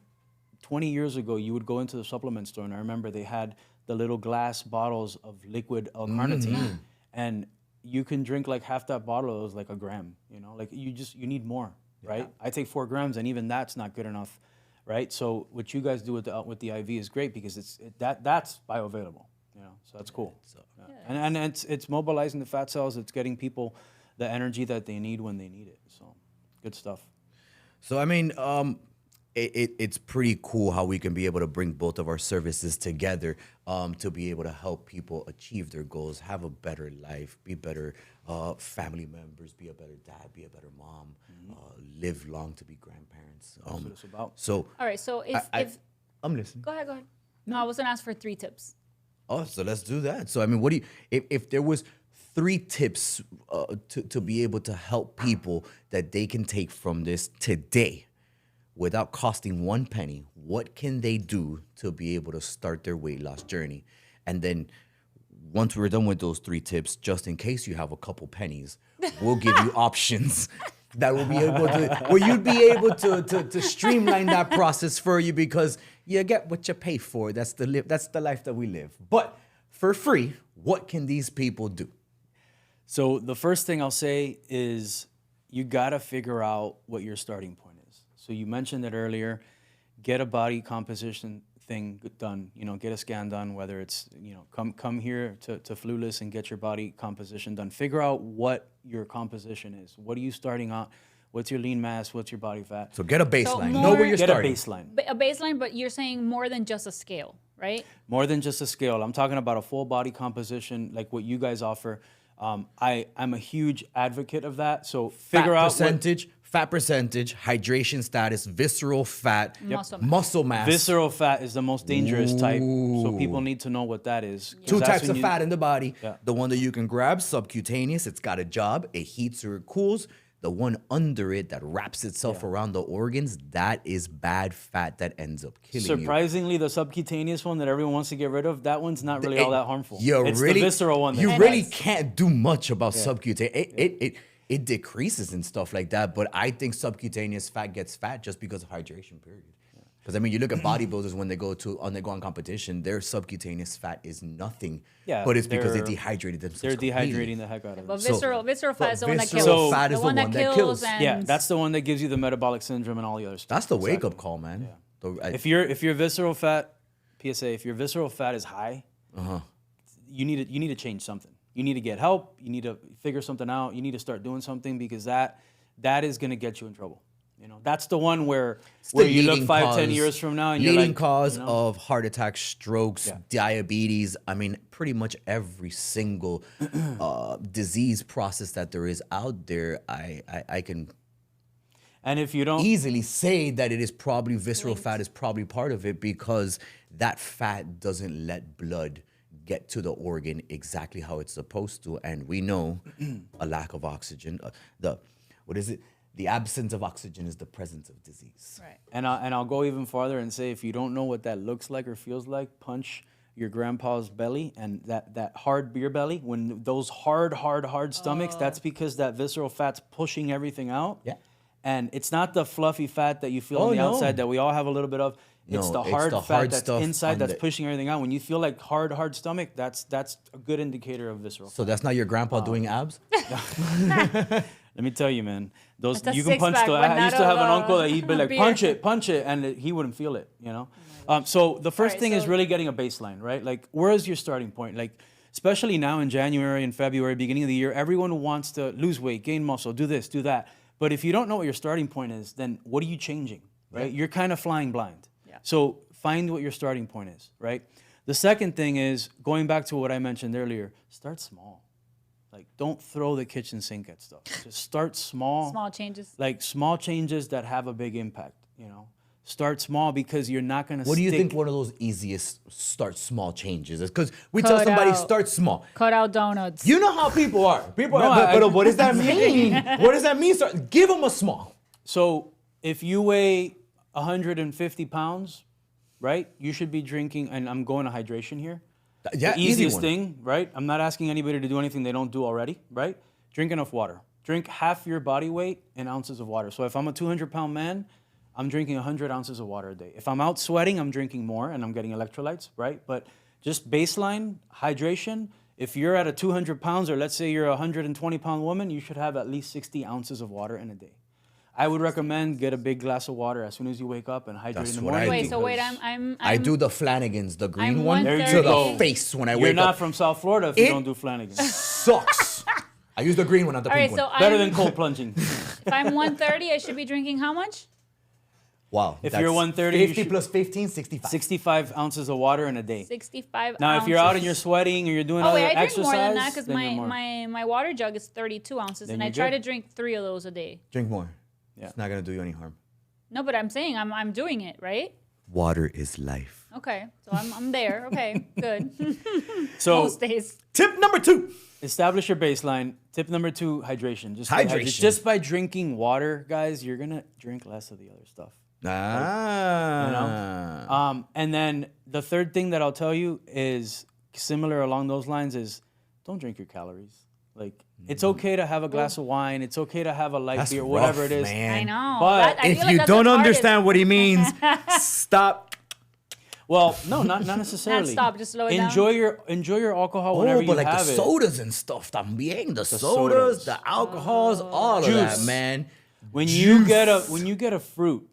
20 years ago you would go into the supplement store and I remember they had the little glass bottles of liquid L-carnitine and you can drink like half that bottle. It was like a gram, you know, like you need more, right? I take 4 grams and even that's not good enough, right? So what you guys do with the IV is great because that's bioavailable, you know, so that's cool. Yeah. And it's mobilizing the fat cells. It's getting people the energy that they need when they need it. So good stuff. So I mean, it's pretty cool how we can be able to bring both of our services together to be able to help people achieve their goals, have a better life, be better family members, be a better dad, be a better mom, live long to be grandparents. That's what it's about. So All right, so if I'm listening. go ahead. No, I was gonna ask for 3 tips. Oh, so let's do that. So I mean, what do you if there was 3 tips to be able to help people that they can take from this today without costing 1 penny, what can they do to be able to start their weight loss journey? And then once we're done with those 3 tips, just in case you have a couple pennies, we'll give you options that will be able to, where you'd be able to streamline that process for you because you get what you pay for. That's the life that we live. But for free, what can these people do? So the first thing I'll say is you got to figure out what your starting point is. So you mentioned it earlier. get a body composition thing done. You know, get a scan done. Whether it's, you know, come here to Flueless and get your body composition done. Figure out what your composition is. What are you starting out? What's your lean mass? What's your body fat? So get a baseline. Know more- where you're Get starting. a baseline. A baseline, but you're saying more than just a scale, right? More than just a scale. I'm talking about a full body composition, like what you guys offer. I'm a huge advocate of that. So figure out Fat percentage, hydration status, visceral fat, muscle mass. Visceral fat is the most dangerous type, so people need to know what that is. 'Cause Two that's types when of you- fat in the body. Yeah. The one that you can grab, subcutaneous, it's got a job. It heats or it cools. The one under it that wraps itself around the organs, that is bad fat that ends up killing you. Surprisingly, the subcutaneous one that everyone wants to get rid of, that one's not really all that harmful. It's really, the visceral one. You that's really bad. can't do much about subcutaneous. It decreases and stuff like that, but I think subcutaneous fat gets fat just because of hydration, period. Because I mean, you look at bodybuilders when they go on competition, their subcutaneous fat is nothing. Yeah, But it's because they they're- dehydrated themselves. They're completely. dehydrating the heck out of But it. visceral fat is the one that visceral kills. fat is the one that kills. And Yeah, that's the one that gives you the metabolic syndrome and all the other stuff. That's the wake up call, man. If your visceral fat, PSA, if your visceral fat is high, you need to change something. You need to get help. You need to figure something out. You need to start doing something because that is going to get you in trouble. You know, that's the one where you look 5-10 years from now and you're leading like, cause you know? of heart attacks, strokes, diabetes. I mean, pretty much every single disease process that there is out there, I can And if you don't easily say that it is probably visceral fat is probably part of it because that fat doesn't let blood get to the organ exactly how it's supposed to, and we know a lack of oxygen. The absence of oxygen is the presence of disease. Right. And I'll go even farther and say, if you don't know what that looks like or feels like, punch your grandpa's belly and that hard beer belly. When those hard stomachs, that's because that visceral fat's pushing everything out. Yeah. And it's not the fluffy fat that you feel on the outside that we all have a little bit of. It's No, the hard fat hard that's stuff inside on that's the- pushing everything out. When you feel like hard stomach, that's a good indicator of visceral fat. So that's not your grandpa doing abs? Let me tell you, man. Those That's a you can punch six-pack, the. but I used not to have of, an uncle that he'd be like, beer. punch it, and he wouldn't feel it. You know. So the first Alright, thing is so- really getting a baseline, right? Like, where is your starting point? Like, especially now in January and February, beginning of the year, everyone wants to lose weight, gain muscle, do this, do that. But if you don't know what your starting point is, then what are you changing, right? You're kind of flying blind. Yeah. So find what your starting point is, right? The second thing is going back to what I mentioned earlier. Start small. Like, don't throw the kitchen sink at stuff. Just start small. Small changes. Like small changes that have a big impact, you know. Start small because you're not going to What do you think one of those easiest start small changes is? Because we tell Cut somebody out. start small. Cut out donuts. You know how people are. People No, are, but I- what does that mean? What does that mean? Give them a small. So if you weigh 150 pounds, right, you should be drinking, and I'm going to hydration here. Yeah, The easy easiest one. thing, right? I'm not asking anybody to do anything they don't do already, right? Drink enough water. Drink half your body weight in ounces of water. So if I'm a 200-pound man, I'm drinking 100 ounces of water a day. If I'm out sweating, I'm drinking more and I'm getting electrolytes, right? But just baseline hydration, if you're at a 200 pounds or let's say you're a 120-pound woman, you should have at least 60 ounces of water in a day. I would recommend get a big glass of water as soon as you wake up and hydrate That's in the what I morning. do. Wait, so wait, because I do the Flanagan's, the green I'm one, There you to the 130. face when I You're wake not up. from South Florida if you It- don't do Flanagan's. Sucks. I use the green one, not the all right, pink so one. Better I'm, than cold plunging. if I'm 130, I should be drinking how much? Wow. If that's you're 130, you 50 should- plus 15, 65. 65 ounces of water in a day. 65 Now, ounces. if you're out and you're sweating or you're doing Oh other wait, I drink exercise, more than that because then you're more. my water jug is 32 ounces, Then and I you're try good. to drink 3 of those a day. Drink more. Yeah. It's not going to do you any harm. No, but I'm saying I'm doing it right. Water is life. Okay, so I'm there. Okay, good. So Most days. Tip number 2. establish your baseline. Tip number 2, hydration. Just by Hydration. Just by drinking water, guys, you're gonna drink less of the other stuff. Ah. And then the third thing that I'll tell you is similar along those lines is don't drink your calories. Like it's okay to have a glass of wine. It's okay to have a light That's beer, whatever rough, it is. man. I know. But I If feel like you that's don't what's hardest. understand what he means, stop. Well, no, not necessarily. stop, just slow it down. Enjoy your alcohol whenever Oh, you but like the have it. sodas and stuff, también. The sodas, sodas. the alcohols, all of Juice. that, man. When you Juice. get a fruit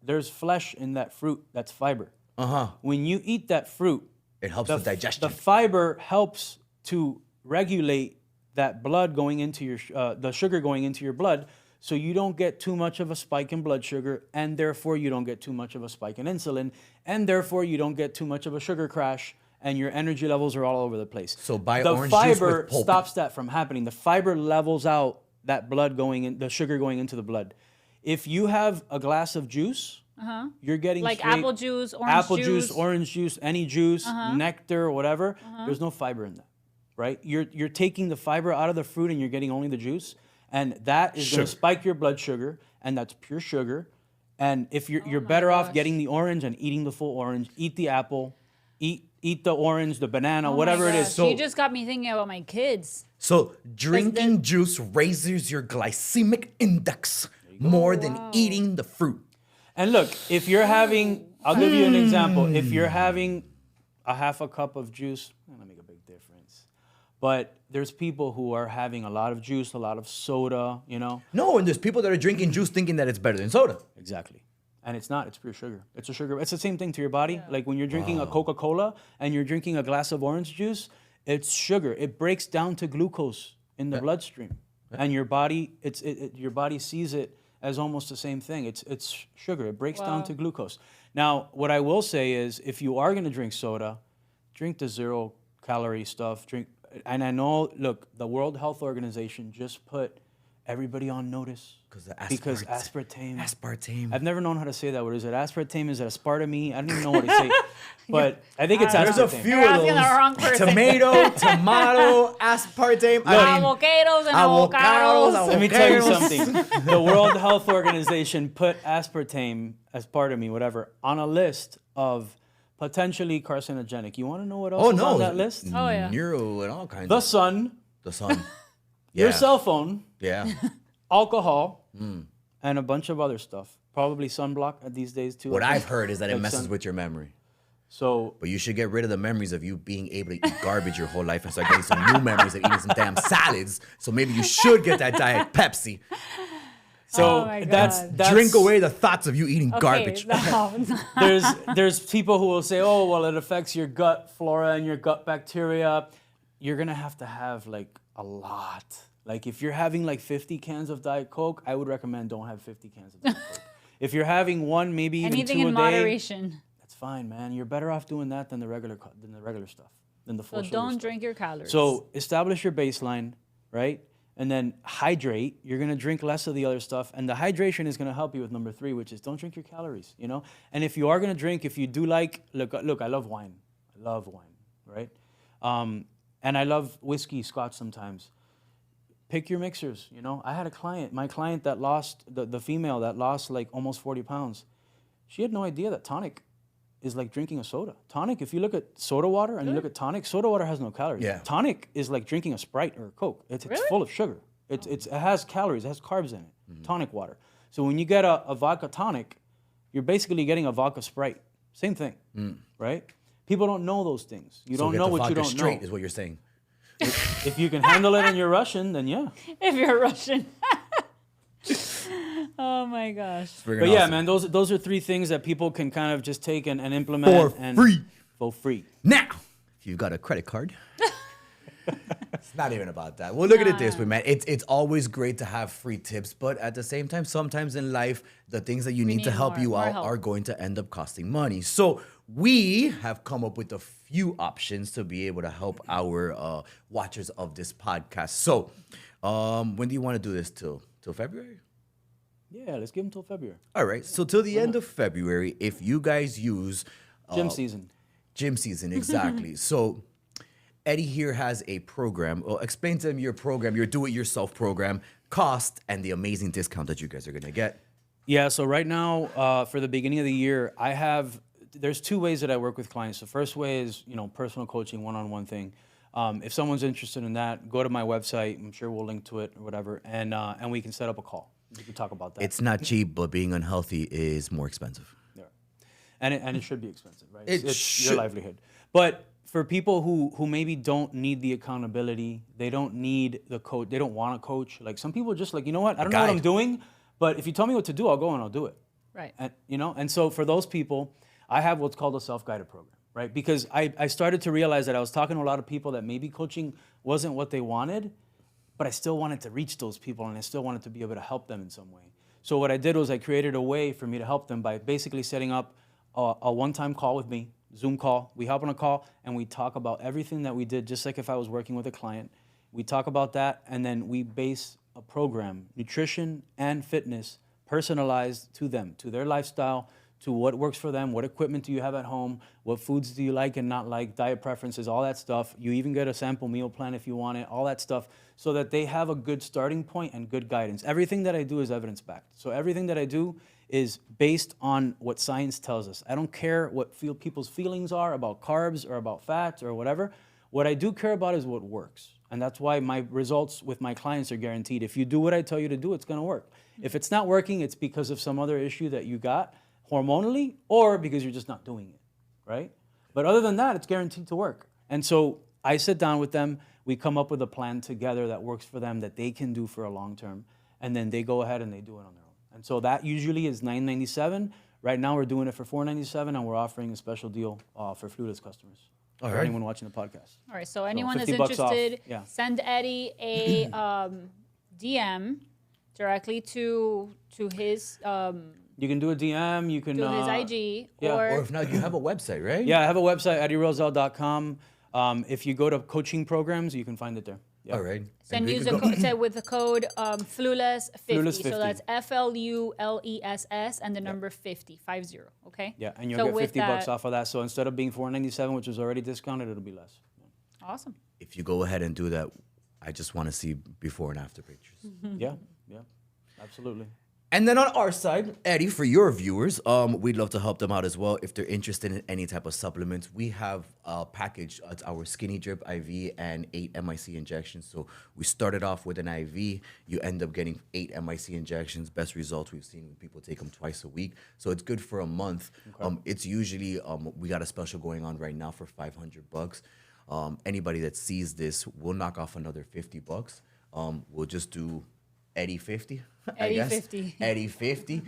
there's flesh in that fruit. That's fiber. Uh-huh. When you eat that fruit, It helps with digestion. the fiber helps to regulate that blood going into your the sugar going into your blood, so you don't get too much of a spike in blood sugar, and therefore you don't get too much of a spike in insulin, and therefore you don't get too much of a sugar crash, and your energy levels are all over the place. So buy the orange juice fiber with pulp. stops that from happening. The fiber levels out that blood going in, the sugar going into the blood. If you have a glass of juice, you're getting Like straight apple juice, orange juice. orange juice, any juice, nectar, whatever. There's no fiber in that, right? You're taking the fiber out of the fruit and you're getting only the juice, and that is going to spike your blood sugar, and that's pure sugar. And if you're better off getting the orange and eating the full orange, eat the apple, eat the orange, the banana, whatever it is. So you just got me thinking about my kids. So drinking juice raises your glycemic index more than eating the fruit. And look, if you're having, I'll give you an example. If you're having a half a cup of juice, that'll make a big difference. But there's people who are having a lot of juice, a lot of soda, you know? No, and there's people that are drinking juice thinking that it's better than soda. Exactly. And it's not, it's pure sugar. It's a sugar, it's the same thing to your body. Like when you're drinking a Coca-Cola and you're drinking a glass of orange juice, it's sugar. It breaks down to glucose in the bloodstream. And your body, your body sees it as almost the same thing. It's sugar. It breaks down to glucose. Now, what I will say is, if you are going to drink soda, drink the 0-calorie stuff. And I know, look, the World Health Organization just put everybody on notice because aspartame. Aspartame. I've never known how to say that word. Is it aspartame? Is it aspartame? I don't even know what to say. But I think it's aspartame. There's a few You're of asking those. the wrong person. Tomato, aspartame. Avocados and avocados. Let me tell you something. The World Health Organization put aspartame, aspartame, whatever, on a list of potentially carcinogenic. You want to know what else is on that list? Oh, yeah. Neuro and all kinds The of sun, the sun. your cell phone, Yeah. alcohol, and a bunch of other stuff. Probably sunblock these days too. What I think. I've heard is that it Like messes with your memory. So But you should get rid of the memories of you being able to eat garbage your whole life and start getting some new memories of eating some damn salads. So maybe you should get that Diet Pepsi. Oh my God. that's Drink away the thoughts of you eating garbage. There's people who will say, oh, well, it affects your gut flora and your gut bacteria. You're gonna have to have like a lot. Like if you're having like 50 cans of Diet Coke, I would recommend don't have 50 cans of Diet Coke. If you're having one, maybe even Anything two in a day, moderation. that's fine, man. You're better off doing that than the regular stuff, than the full So sugar don't stuff. drink your calories. So establish your baseline, right? And then hydrate. You're gonna drink less of the other stuff, and the hydration is gonna help you with number 3, which is don't drink your calories. You know. And if you are gonna drink, if you do like, look, I love wine. I love wine, right? And I love whiskey, Scotch sometimes. Pick your mixers. You know, I had a client, my client that lost the female that lost like almost 40 pounds. She had no idea that tonic is like drinking a soda. Tonic, if you look at soda water and you look at tonic, soda water has no calories. Yeah. Tonic is like drinking a Sprite or a Coke. It's full of sugar. It has calories, it has carbs in it. Tonic water. So when you get a vodka tonic, you're basically getting a vodka Sprite. Same thing, right? People don't know those things. You don't know what you don't straight know. is what you're saying. If you can handle it and you're Russian, then yeah. if you're Russian. Oh my gosh. But yeah, man, those are 3 things that people can kind of just take and implement for free. Now, if you've got a credit card, it's not even about that. Well, look at it this way, man. It's always great to have free tips, but at the same time, sometimes in life, the things that you need to help you out are going to end up costing money. So we have come up with a few options to be able to help our watchers of this podcast. So when do you want to do this till February? Yeah, let's give them till February. All right. So till the end of February, if you guys use Gym season. Gym season, exactly. So Eddy here has a program. Well, explain to them your program, your do-it-yourself program, cost, and the amazing discount that you guys are going to get. Yeah, so right now, for the beginning of the year, there's 2 ways that I work with clients. The first way is, personal coaching, one-on-one thing. If someone's interested in that, go to my website. I'm sure we'll link to it or whatever, and we can set up a call. We can talk about that. It's not cheap, but being unhealthy is more expensive. Yeah. And it should be expensive, right? It's your livelihood. But for people who maybe don't need the accountability, they don't need the coach, they don't want a coach. Like some people are just like, you know what? I don't know what I'm doing, but if you tell me what to do, I'll go and I'll do it. Right. And, and so for those people, I have what's called a self-guided program, right? Because I started to realize that I was talking to a lot of people that maybe coaching wasn't what they wanted, but I still wanted to reach those people and I still wanted to be able to help them in some way. So what I did was I created a way for me to help them by basically setting up a one-time call with me, Zoom call. We hop on a call and we talk about everything that we did, just like if I was working with a client. We talk about that and then we base a program, nutrition and fitness, personalized to them, to their lifestyle, to what works for them, what equipment do you have at home, what foods do you like and not like, diet preferences, all that stuff. You even get a sample meal plan if you want it, all that stuff, so that they have a good starting point and good guidance. Everything that I do is evidence-backed. So everything that I do is based on what science tells us. I don't care what people's feelings are about carbs or about fats or whatever. What I do care about is what works. And that's why my results with my clients are guaranteed. If you do what I tell you to do, it's going to work. If it's not working, it's because of some other issue that you got hormonally or because you're just not doing it, right? But other than that, it's guaranteed to work. And so I sit down with them. We come up with a plan together that works for them, that they can do for a long term. And then they go ahead and they do it on their own. And so that usually is $997. Right now we're doing it for $497, and we're offering a special deal for FluTalks customers. All for right. anyone watching the podcast. All right. So anyone that's 50 bucks off. interested, Yeah. send Eddy a DM directly to his You can do a DM. You can to his IG, yeah. Or if not, you have a website, right? Yeah, I have a website, eddyrosell.com. If you go to coaching programs, you can find it there. Yeah. All right. and we use could the go- code say with the code FLULESS50. FLULESS50. So that's FLULESS and the number 50. Okay. Yeah, and you'll So get with 50 bucks that- off of that. So instead of being $497, which was already discounted, it'll be less. Yeah. Awesome. If you go ahead and do that, I just want to see before and after pictures. Yeah, absolutely. And then on our side, Eddy, for your viewers, we'd love to help them out as well. If they're interested in any type of supplements, we have a package. It's our Skinny Drip IV and 8 MIC injections. So we started off with an IV. You end up getting 8 MIC injections. Best results we've seen when people take them twice a week. So it's good for a month. Okay. It's usually, we got a special going on right now for $500. Anybody that sees this, we'll knock off another $50. We'll just do Eddy 50. Eddy 50. Eddy 50.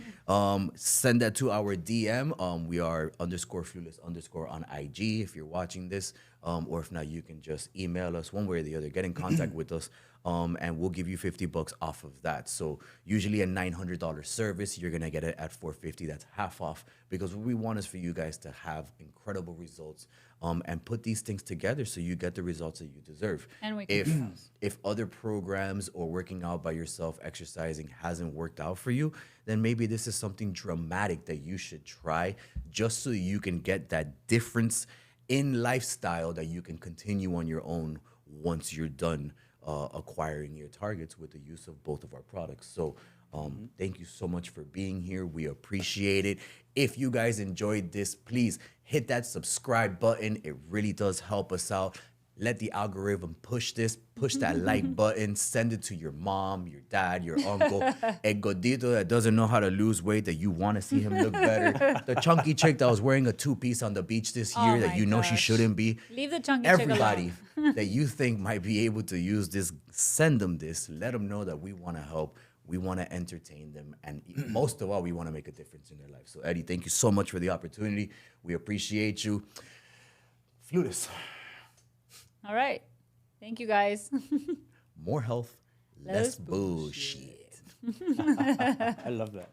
Send that to our DM. We are _FluLess_ on IG if you're watching this. Or if not, you can just email us one way or the other. Get in contact with us. And we'll give you $50 off of that. So usually a $900 service, you're gonna get it at $450. That's half off, because what we want is for you guys to have incredible results and put these things together so you get the results that you deserve. And we can If other programs or working out by yourself, exercising hasn't worked out for you, then maybe this is something dramatic that you should try, just so you can get that difference in lifestyle that you can continue on your own once you're done acquiring your targets with the use of both of our products. So thank you so much for being here. We appreciate it. If you guys enjoyed this, please hit that subscribe button. It really does help us out. Let the algorithm push this, push that like button, send it to your mom, your dad, your uncle, a gordito that doesn't know how to lose weight, that you want to see him look better, the chunky chick that was wearing a 2-piece on the beach this year that my you know she gosh. shouldn't be. Leave the chunky Everybody chick alone. that you think might be able to use this, send them this. Let them know that we want to help. We want to entertain them. And most of all, we want to make a difference in their life. So, Eddy, thank you so much for the opportunity. We appreciate you. FluTalks. All right. Thank you, guys. More health, less bullshit. I love that.